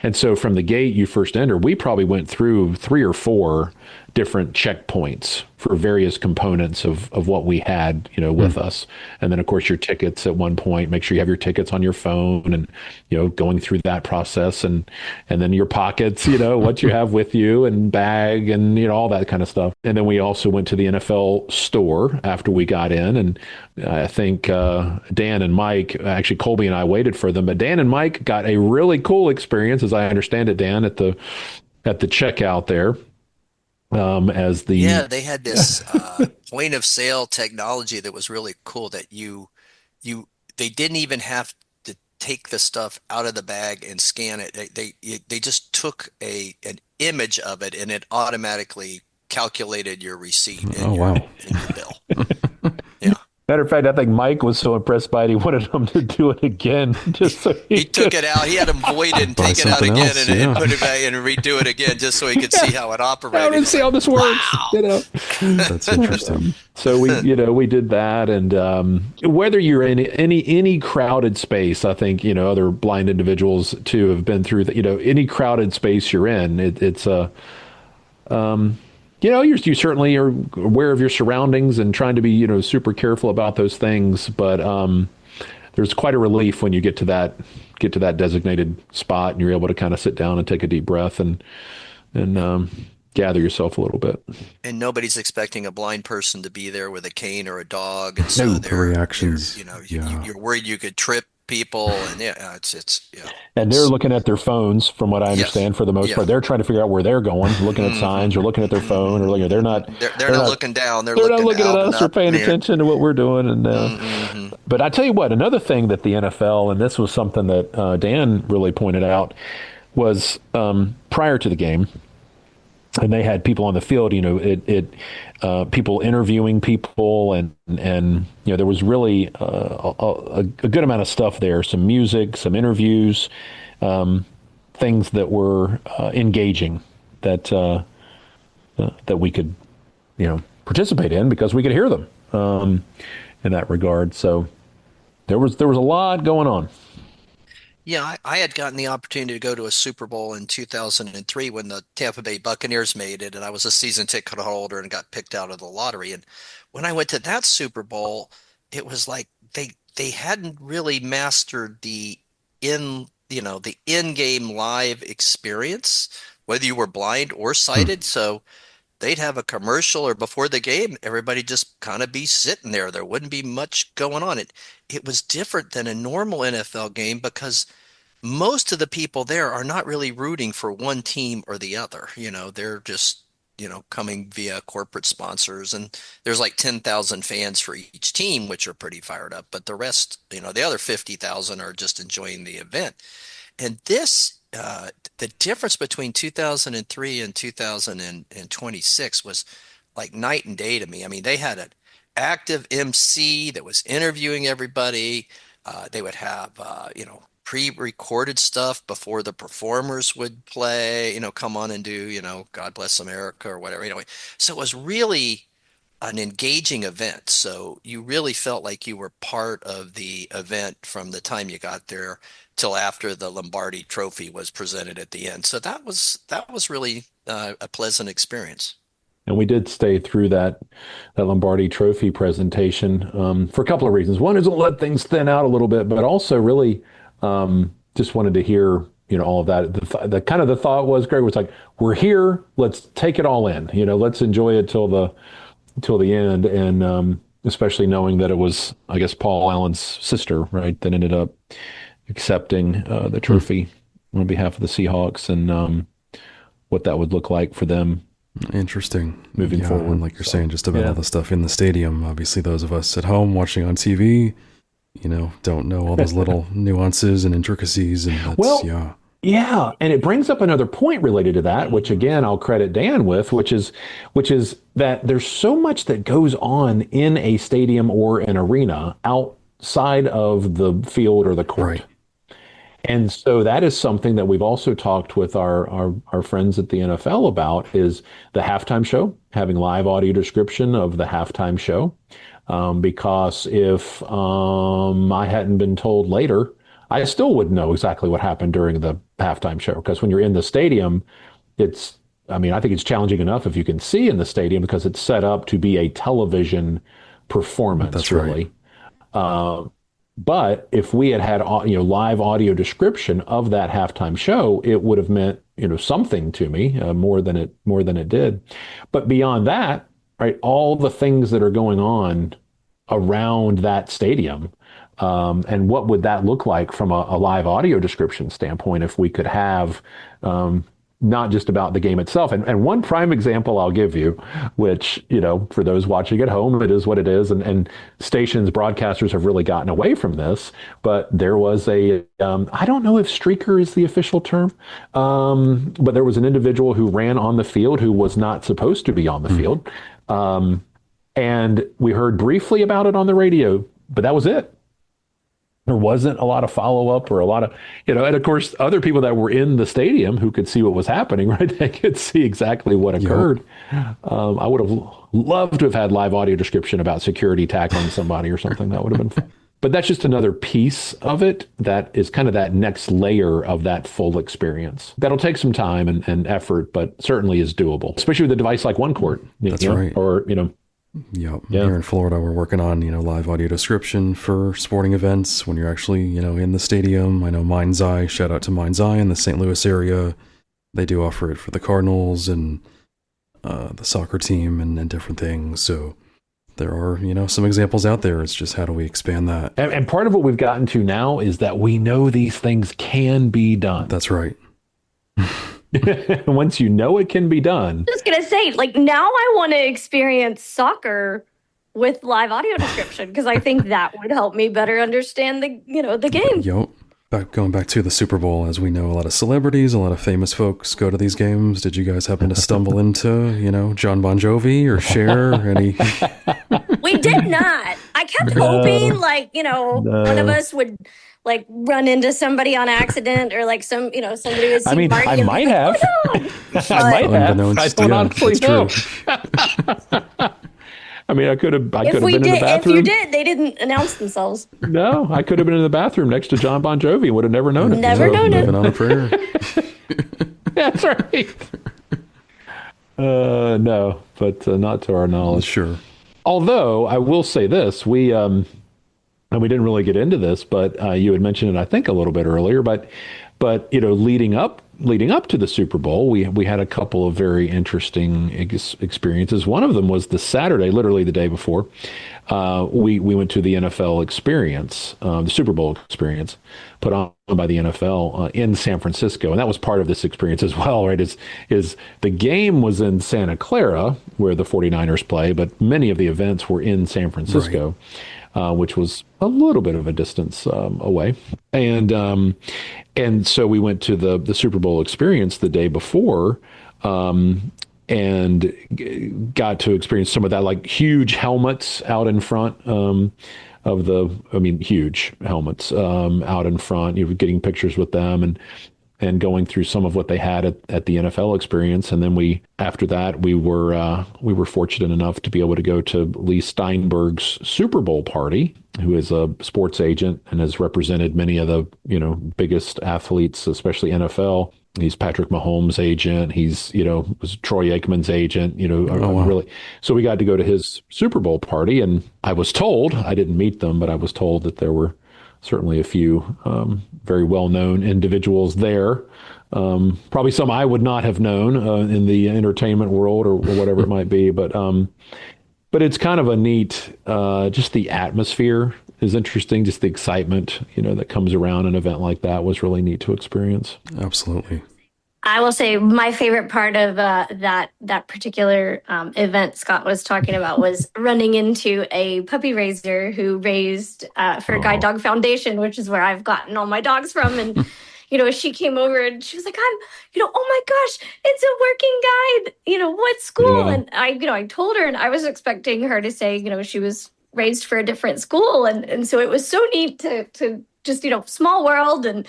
And so from the gate you first enter, we probably went through 3 or 4 different checkpoints for various components of what we had, with us. And then of course your tickets at one point, make sure you have your tickets on your phone and, going through that process and then your pockets, what you have with you and bag and, all that kind of stuff. And then we also went to the NFL store after we got in. And I think Dan and Mike, actually Colby and I waited for them, but Dan and Mike got a really cool experience, as I understand it, Dan, at the checkout there. They had this point of sale technology that was really cool that they didn't even have to take the stuff out of the bag and scan it. They just took an image of it and it automatically calculated your receipt in your bill. Yeah. Matter of fact, I think Mike was so impressed by it, he wanted them to do it again. Just so he took it out. He had them void it and take it out again and put it back and redo it again just so he could see how it operated. I see how this works. Wow. That's interesting. So we did that, and whether you're in any crowded space, I think other blind individuals too have been through that. Any crowded space you're in, it's a you certainly are aware of your surroundings and trying to be, super careful about those things. But there's quite a relief when you get to that designated spot and you're able to kind of sit down and take a deep breath and gather yourself a little bit. And nobody's expecting a blind person to be there with a cane or a dog. And so No reactions. You're worried you could trip people, and it's. And they're looking at their phones, from what I understand, for the most part. They're trying to figure out where they're going, looking at signs or looking at their phone, or they're not. They're not looking down. They're not looking at us or up, paying attention to what we're doing. And but I tell you what, another thing that the NFL, and this was something that Dan really pointed out, was prior to the game. And they had people on the field, people interviewing people, and there was really a good amount of stuff there. Some music, some interviews, things that were engaging that we could, participate in because we could hear them in that regard. So there was a lot going on. Yeah, I had gotten the opportunity to go to a Super Bowl in 2003 when the Tampa Bay Buccaneers made it, and I was a season ticket holder and got picked out of the lottery. And when I went to that Super Bowl, it was like they hadn't really mastered the in-game live experience, whether you were blind or sighted. So they'd have a commercial or before the game, everybody just kind of be sitting there. There wouldn't be much going on. It was different than a normal NFL game because most of the people there are not really rooting for one team or the other. They're just, coming via corporate sponsors, and there's like 10,000 fans for each team, which are pretty fired up. But the rest, the other 50,000 are just enjoying the event. And the difference between 2003 and 2026 was like night and day to me. I mean, they had an active MC that was interviewing everybody. They would have, pre-recorded stuff before the performers would play, come on and do, God Bless America or whatever. So it was really an engaging event. So you really felt like you were part of the event from the time you got there till after the Lombardi Trophy was presented at the end. So that was really a pleasant experience. And we did stay through that Lombardi Trophy presentation for a couple of reasons. One is to let things thin out a little bit, but also really just wanted to hear, all of that. The kind of the thought was, Greg was like, we're here, let's take it all in. Let's enjoy it till the end. And especially knowing that it was, I guess, Paul Allen's sister, right, that ended up accepting the trophy on behalf of the Seahawks, and what that would look like for them. Interesting. Moving forward. And like you're saying, just about all the stuff in the stadium. Obviously, those of us at home watching on TV, don't know all those little nuances and intricacies. And that's, yeah. And it brings up another point related to that, which again, I'll credit Dan with, which is that there's so much that goes on in a stadium or an arena outside of the field or the court. Right. And so that is something that we've also talked with our friends at the NFL about, is the halftime show, having live audio description of the halftime show. Because if I hadn't been told later, I still wouldn't know exactly what happened during the halftime show. Because when you're in the stadium, I think it's challenging enough if you can see in the stadium because it's set up to be a television performance. That's really. Right. But if we had live audio description of that halftime show, it would have meant something to me more than it did. But beyond that, right, all the things that are going on around that stadium, and what would that look like from a live audio description standpoint if we could have not just about the game itself. And one prime example I'll give you, which, for those watching at home, it is what it is. And stations, broadcasters have really gotten away from this. But there was I don't know if streaker is the official term, but there was an individual who ran on the field who was not supposed to be on the field. And we heard briefly about it on the radio, but that was it. There wasn't a lot of follow-up or a lot of, and of course, other people that were in the stadium who could see what was happening, right? They could see exactly what occurred. I would have loved to have had live audio description about security tackling somebody or something. That would have been fun. But that's just another piece of it that is kind of that next layer of that full experience. That'll take some time and effort, but certainly is doable, especially with a device like OneCourt. That's right. Or, Yep. Yeah. Here in Florida, we're working on, live audio description for sporting events when you're actually, in the stadium. I know Mind's Eye, shout out to Mind's Eye in the St. Louis area. They do offer it for the Cardinals and the soccer team and different things. So there are, some examples out there. It's just how do we expand that? And part of what we've gotten to now is that we know these things can be done. That's right. Once you know it can be done. I was just going to say, now I want to experience soccer with live audio description because I think that would help me better understand the game. Yep. Going back to the Super Bowl, as we know, a lot of celebrities, a lot of famous folks go to these games. Did you guys happen to stumble into, John Bon Jovi or Cher or any? We did not. I kept hoping, like, one of us would like run into somebody on accident, or like somebody would see Marty. I might have. I might have. I don't honestly know. I mean, I could have been in the bathroom. If you did, they didn't announce themselves. No, I could have been in the bathroom next to John Bon Jovi and would have never known it. Never known it. Living on a prayer. That's right. No, but not to our knowledge. Sure. Although I will say this, and we didn't really get into this, but you had mentioned it, I think, a little bit earlier. But leading up to the Super Bowl, we had a couple of very interesting experiences. One of them was the Saturday, literally the day before. We went to the NFL experience, the Super Bowl experience, put on by the NFL in San Francisco, and that was part of this experience as well, right? Is the game was in Santa Clara, where the 49ers play, but many of the events were in San Francisco. Right. Which was a little bit of a distance away, and so we went to the Super Bowl experience the day before, and got to experience some of that, like huge helmets out in front huge helmets out in front. You were getting pictures with them and going through some of what they had at the NFL experience. And then after that, we were fortunate enough to be able to go to Lee Steinberg's Super Bowl party, who is a sports agent and has represented many of the, biggest athletes, especially NFL. He's Patrick Mahomes' agent. He's, was Troy Aikman's agent, wow. Really. So we got to go to his Super Bowl party, and I was told, I didn't meet them, but I was told that there were certainly a few very well-known individuals there. Probably some I would not have known in the entertainment world or whatever it might be. But it's kind of a neat, just the atmosphere is interesting. Just the excitement, that comes around an event like that was really neat to experience. Absolutely. I will say my favorite part of that particular event Scott was talking about was running into a puppy raiser who raised for Guide Dog Foundation, which is where I've gotten all my dogs from. And, she came over and she was like, oh my gosh, it's a working guide. What school? Yeah. And I told her, and I was expecting her to say, she was raised for a different school. And so it was so neat to just, small world and,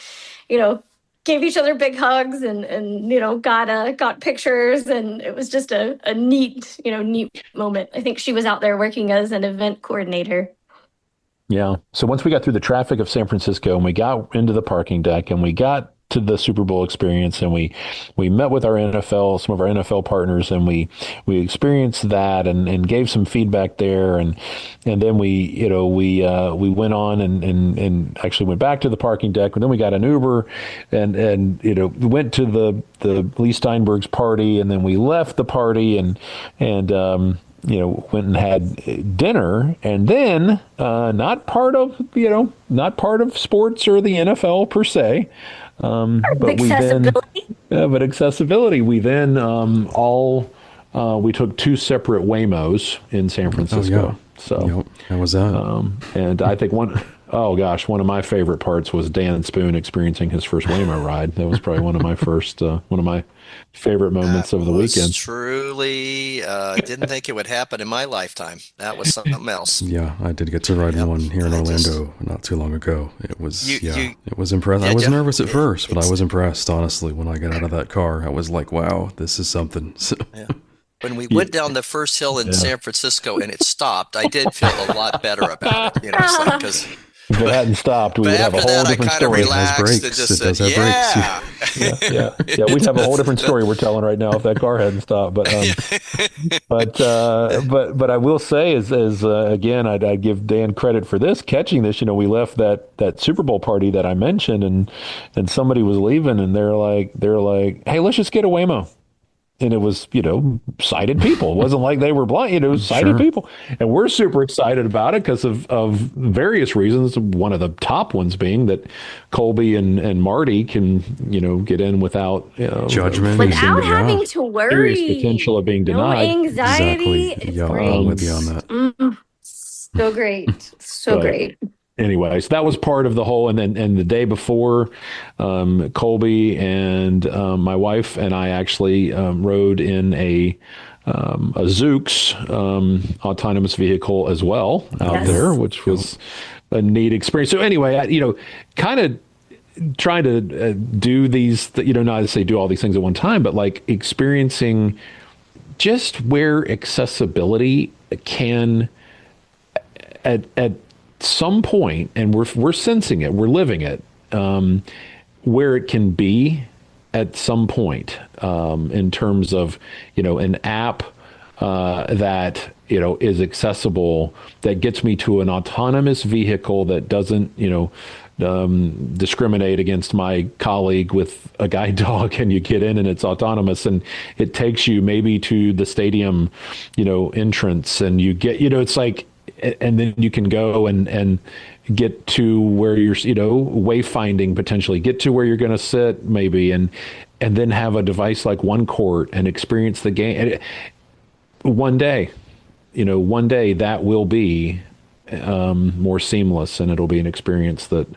gave each other big hugs and got pictures, and it was just a neat moment. I think she was out there working as an event coordinator. Yeah. So once we got through the traffic of San Francisco and we got into the parking deck and we got to the Super Bowl experience, and we met with some of our NFL partners, and we experienced that and gave some feedback there, and then we went on and actually went back to the parking deck, and then we got an Uber and we went to the Lee Steinberg's party, and then we left the party and went and had dinner, and then not part of sports or the NFL per se. But accessibility. We then we took two separate Waymos in San Francisco. Oh, yeah. So how was that? And I think one of my favorite parts was Dan Spoone experiencing his first Waymo ride. That was probably one of my favorite moments of the weekend. Truly, didn't think it would happen in my lifetime. That was something else. Yeah, I did get to ride one here in Orlando not too long ago. It was it was impressive. I was nervous at first, but I was impressed, honestly, when I got out of that car. I was like, wow, this is something. So. Yeah. When we went down the first hill in San Francisco and it stopped, I did feel a lot better about it. Because if it hadn't stopped, we would have a whole different story. It has brakes. It does have brakes. Yeah. We'd have a whole different story we're telling right now if that car hadn't stopped. But I will say is again, I'd give Dan credit for catching this. We left that Super Bowl party that I mentioned, and somebody was leaving, and they're like, hey, let's just get a Waymo. And it was, sighted people. It wasn't like they were blind, it was sighted people. And we're super excited about it because of various reasons. One of the top ones being that Kolby and Marty can, get in witut judgment. Without having to worry. Serious potential of being denied. No anxiety. Exactly. Yeah, I'm with you on that. So great. So great. Anyway, so that was part of the whole, and the day before, Kolby and my wife and I actually rode in a a Zoox autonomous vehicle as well out there, which was a neat experience. So anyway, kind of trying to do these, not to say do all these things at one time, but like experiencing just where accessibility can at some point, and we're sensing it, we're living it, where it can be at some point, in terms of, an app that, is accessible, that gets me to an autonomous vehicle that doesn't, discriminate against my colleague with a guide dog, and you get in and it's autonomous, and it takes you maybe to the stadium, entrance, and you get, it's like, and then you can go and get to where you're, wayfinding, potentially get to where you're going to sit maybe, and then have a device like OneCourt and experience the game. And one day that will be more seamless, and it'll be an experience that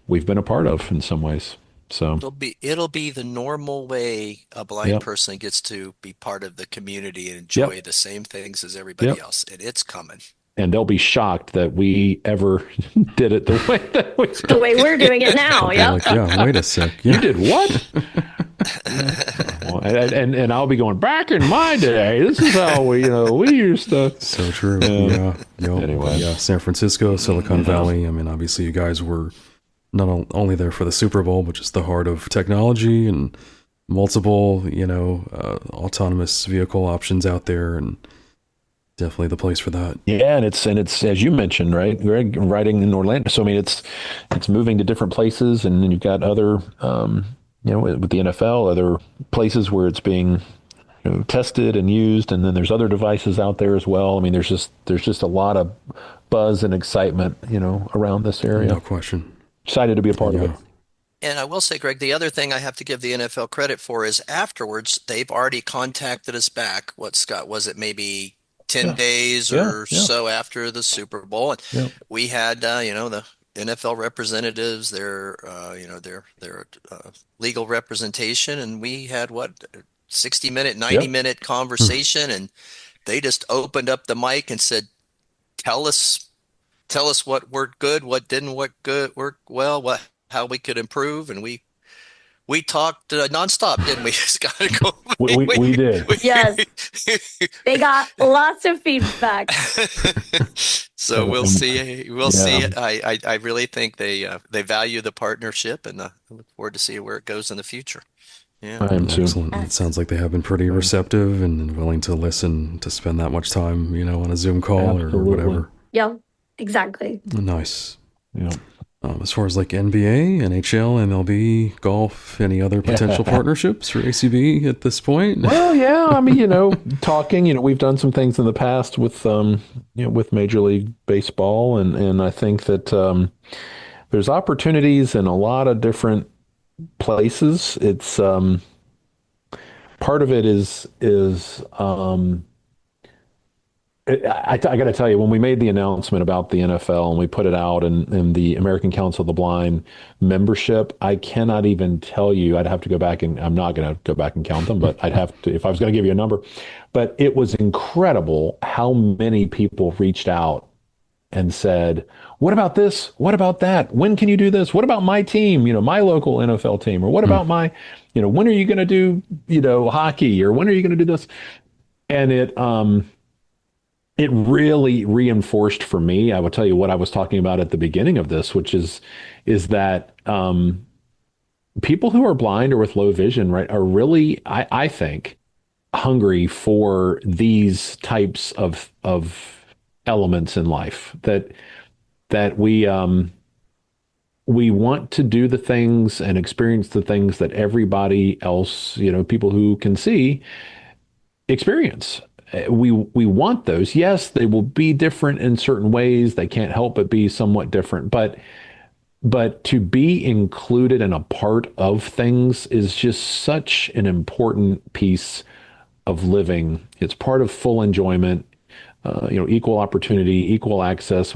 we've been a part of in some ways. So it'll be the normal way a blind person gets to be part of the community and enjoy the same things as everybody else, and it's coming. And they'll be shocked that we ever did it the way that we the way we're doing it now. Wait a sec. You did what? and I'll be going, back in my day, this is how we used to. So true. Anyway, San Francisco, Silicon Valley. I mean, obviously, you guys were not only there for the Super Bowl, but just the heart of technology and multiple, autonomous vehicle options out there, and definitely the place for that. Yeah, and it's as you mentioned, right, Greg, riding in Orlando. So I mean, it's moving to different places, and then you've got other, with the NFL, other places where it's being tested and used, and then there's other devices out there as well. I mean, there's just a lot of buzz and excitement, around this area. No question. Excited to be a part of it. And I will say, Greg, the other thing I have to give the NFL credit for is afterwards, they've already contacted us back. What, Scott, was it maybe 10 days or so after the Super Bowl? And we had, the NFL representatives, their legal representation, and we had 60-minute, 90-minute conversation, and they just opened up the mic and said, tell us what worked good, what didn't work well, how we could improve, and we talked nonstop, didn't we, Scott? We did. Yes, they got lots of feedback. So we'll see. We'll see. I really think they value the partnership, and I look forward to see where it goes in the future. Yeah, I am too. Excellent. It sounds like they have been pretty receptive and willing to listen, to spend that much time, on a Zoom call or whatever. Yeah, exactly. Nice. Yeah. As far as like NBA, NHL, MLB, golf, any other potential partnerships for ACB at this point? Well, yeah, I mean, talking, we've done some things in the past with, with Major League Baseball, and I think that there's opportunities in a lot of different places. It's part of it is I got to tell you, when we made the announcement about the NFL and we put it out in the American Council of the Blind membership, I cannot even tell you. I'd have to go back, and I'm not going to go back and count them, but I'd have to if I was going to give you a number. But it was incredible how many people reached out and said, what about this? What about that? When can you do this? What about my team, my local NFL team? Or what about my, when are you going to do, hockey? Or when are you going to do this? And it really reinforced for me, I will tell you what I was talking about at the beginning of this, which is that people who are blind or with low vision, right, are really, I think, hungry for these types of elements in life, that we want to do the things and experience the things that everybody else, people who can see, experience. We want those. Yes, they will be different in certain ways. They can't help but be somewhat different. But to be included and a part of things is just such an important piece of living. It's part of full enjoyment, equal opportunity, equal access.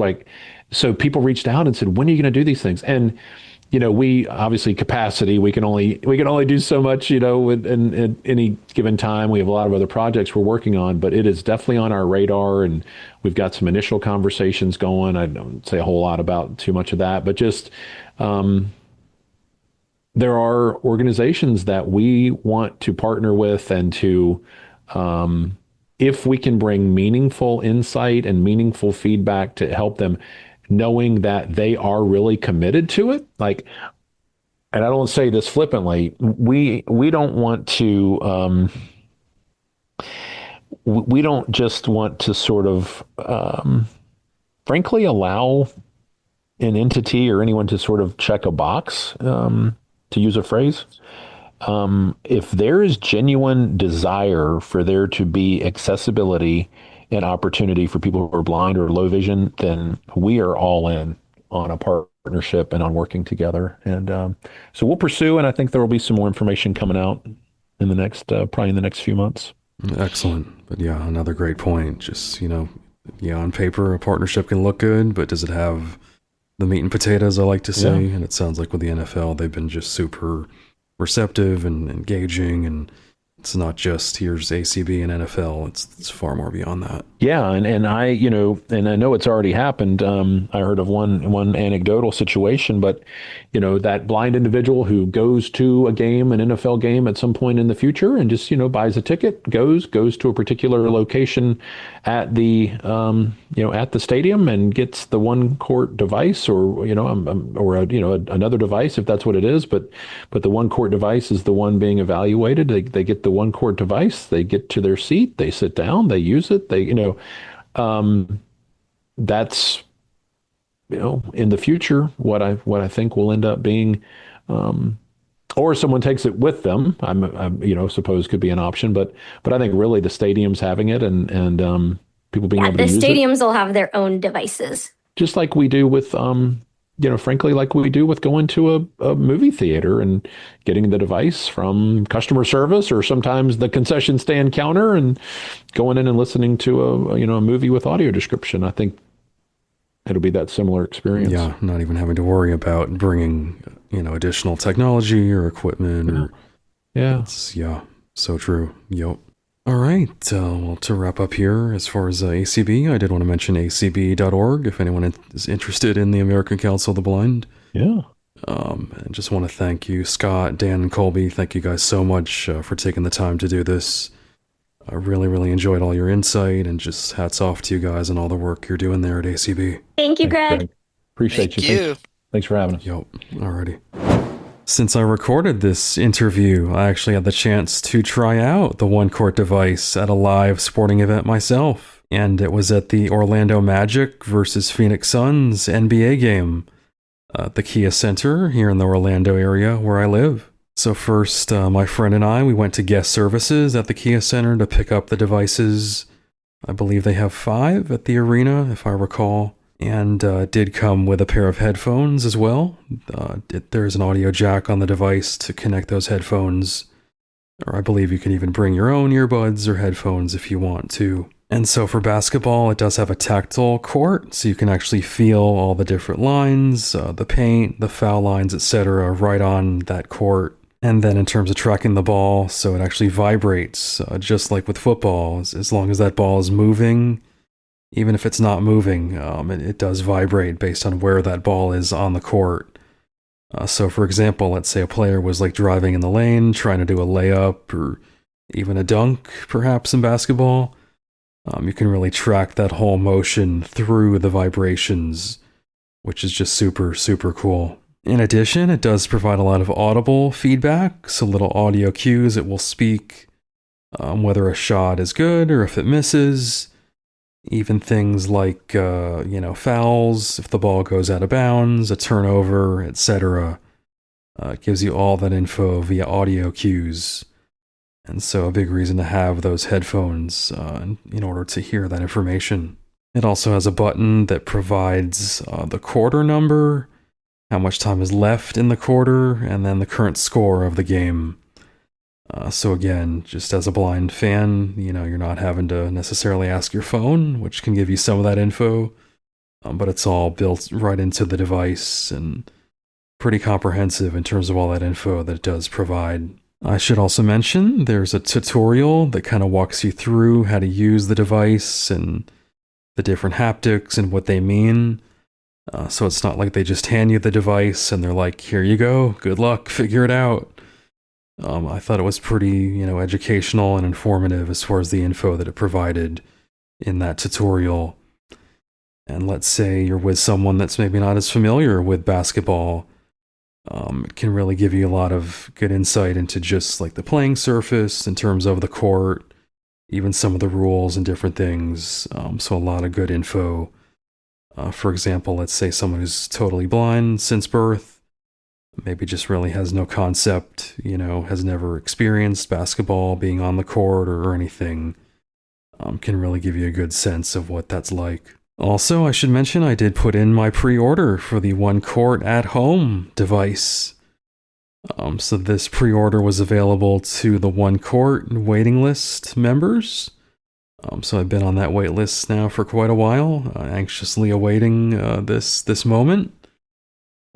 So people reached out and said, when are you going to do these things? And we obviously capacity, we can only do so much, in any given time. We have a lot of other projects we're working on, but it is definitely on our radar, and we've got some initial conversations going. I don't say a whole lot about too much of that, but just there are organizations that we want to partner with, and to if we can bring meaningful insight and meaningful feedback to help them, knowing that they are really committed to it. Like, and I don't say this flippantly, we don't want to, we don't just want to sort of, frankly, allow an entity or anyone to sort of check a box, to use a phrase. If there is genuine desire for there to be accessibility and opportunity for people who are blind or low vision, then we are all in on a partnership and on working together. And so we'll pursue, and I think there will be some more information coming out in the next, probably in the next few months. Excellent. But yeah, another great point. Just, on paper, a partnership can look good, but does it have the meat and potatoes, I like to say? Yeah. And it sounds like with the NFL, they've been just super receptive and engaging, and it's not just here's ACB and NFL. It's far more beyond that. Yeah, and I, and I know it's already happened. I heard of one anecdotal situation, but that blind individual who goes to a game, an NFL game at some point in the future, and just buys a ticket, goes to a particular location at the at the stadium, and gets the OneCourt device, or another device if that's what it is. But the OneCourt device is the one being evaluated. They get the OneCourt device, they get to their seat, they sit down, they use it, that's in the future what I think will end up being, or someone takes it with them. I'm suppose could be an option, but I think really the stadiums having it, and people being able to use it. The stadiums will have their own devices, just like we do with frankly, like we do with going to a movie theater and getting the device from customer service, or sometimes the concession stand counter, and going in and listening to a movie with audio description. I think it'll be that similar experience. Yeah, not even having to worry about bringing additional technology or equipment. Yeah, so true. Yep. All right, well, to wrap up here, as far as ACB, I did want to mention acb.org if anyone is interested in the American Council of the Blind. Yeah. And just want to thank you, Scott, Dan, and Kolby. Thank you guys so much for taking the time to do this. I really, really enjoyed all your insight, and just hats off to you guys and all the work you're doing there at ACB. Thank you, Greg. Appreciate you. Thanks for having us. Yep. Alrighty. Since I recorded this interview, I actually had the chance to try out the OneCourt device at a live sporting event myself, and it was at the Orlando Magic versus Phoenix Suns NBA game at the Kia Center here in the Orlando area where I live. So first, my friend and I, we went to guest services at the Kia Center to pick up the devices. I believe they have 5 at the arena, if I recall. And did come with a pair of headphones as well. There's an audio jack on the device to connect those headphones. Or I believe you can even bring your own earbuds or headphones if you want to. And so for basketball, it does have a tactile court, so you can actually feel all the different lines, the paint, the foul lines, etc. right on that court. And then in terms of tracking the ball, so it actually vibrates, just like with football, as long as that ball is moving. Even if it's not moving, it does vibrate based on where that ball is on the court. So for example, let's say a player was like driving in the lane, trying to do a layup or even a dunk, perhaps in basketball. You can really track that whole motion through the vibrations, which is just super, super cool. In addition, it does provide a lot of audible feedback, so little audio cues. It will speak whether a shot is good or if it misses. Even things like, fouls, if the ball goes out of bounds, a turnover, etc. It gives you all that info via audio cues. And so a big reason to have those headphones in order to hear that information. It also has a button that provides the quarter number, how much time is left in the quarter, and then the current score of the game. So again, just as a blind fan, you're not having to necessarily ask your phone, which can give you some of that info, but it's all built right into the device, and pretty comprehensive in terms of all that info that it does provide. I should also mention there's a tutorial that kind of walks you through how to use the device and the different haptics and what they mean. So it's not like they just hand you the device and they're like, here you go, good luck, figure it out. I thought it was pretty, educational and informative as far as the info that it provided in that tutorial. And let's say you're with someone that's maybe not as familiar with basketball. It can really give you a lot of good insight into just like the playing surface in terms of the court, even some of the rules and different things. So a lot of good info. For example, let's say someone who's totally blind since birth, maybe just really has no concept, has never experienced basketball, being on the court or anything, can really give you a good sense of what that's like. Also, I should mention I did put in my pre-order for the OneCourt at-home device. So this pre-order was available to the OneCourt waiting list members. So I've been on that wait list now for quite a while, anxiously awaiting this moment.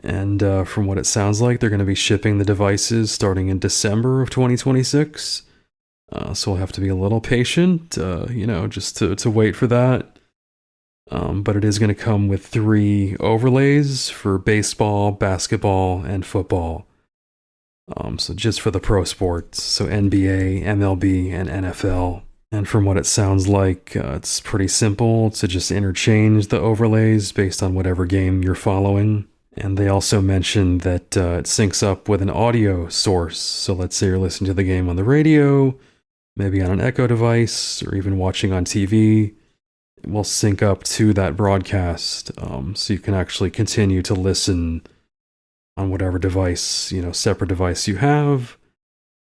And from what it sounds like, they're going to be shipping the devices starting in December of 2026. So we'll have to be a little patient, just to wait for that. But it is going to come with 3 overlays for baseball, basketball, and football. So just for the pro sports, so NBA, MLB, and NFL. And from what it sounds like, it's pretty simple to just interchange the overlays based on whatever game you're following. And they also mentioned that it syncs up with an audio source. So let's say you're listening to the game on the radio, maybe on an Echo device, or even watching on TV. It will sync up to that broadcast, so you can actually continue to listen on whatever device, separate device you have,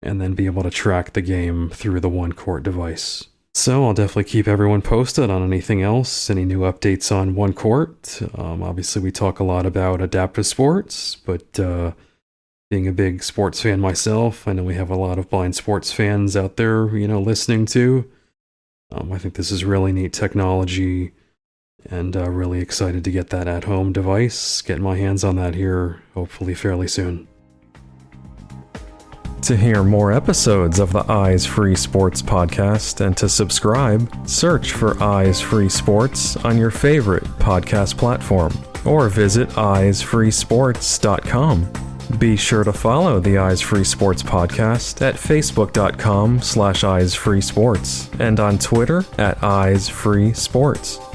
and then be able to track the game through the OneCourt device. So I'll definitely keep everyone posted on anything else, any new updates on OneCourt. Obviously, we talk a lot about adaptive sports, but being a big sports fan myself, I know we have a lot of blind sports fans out there, listening to. I think this is really neat technology, and really excited to get that at-home device, get my hands on that here, hopefully fairly soon. To hear more episodes of the Eyes Free Sports podcast and to subscribe, search for Eyes Free Sports on your favorite podcast platform or visit eyesfreesports.com. Be sure to follow the Eyes Free Sports podcast at facebook.com/eyesfreesports and on Twitter @eyesfreesports.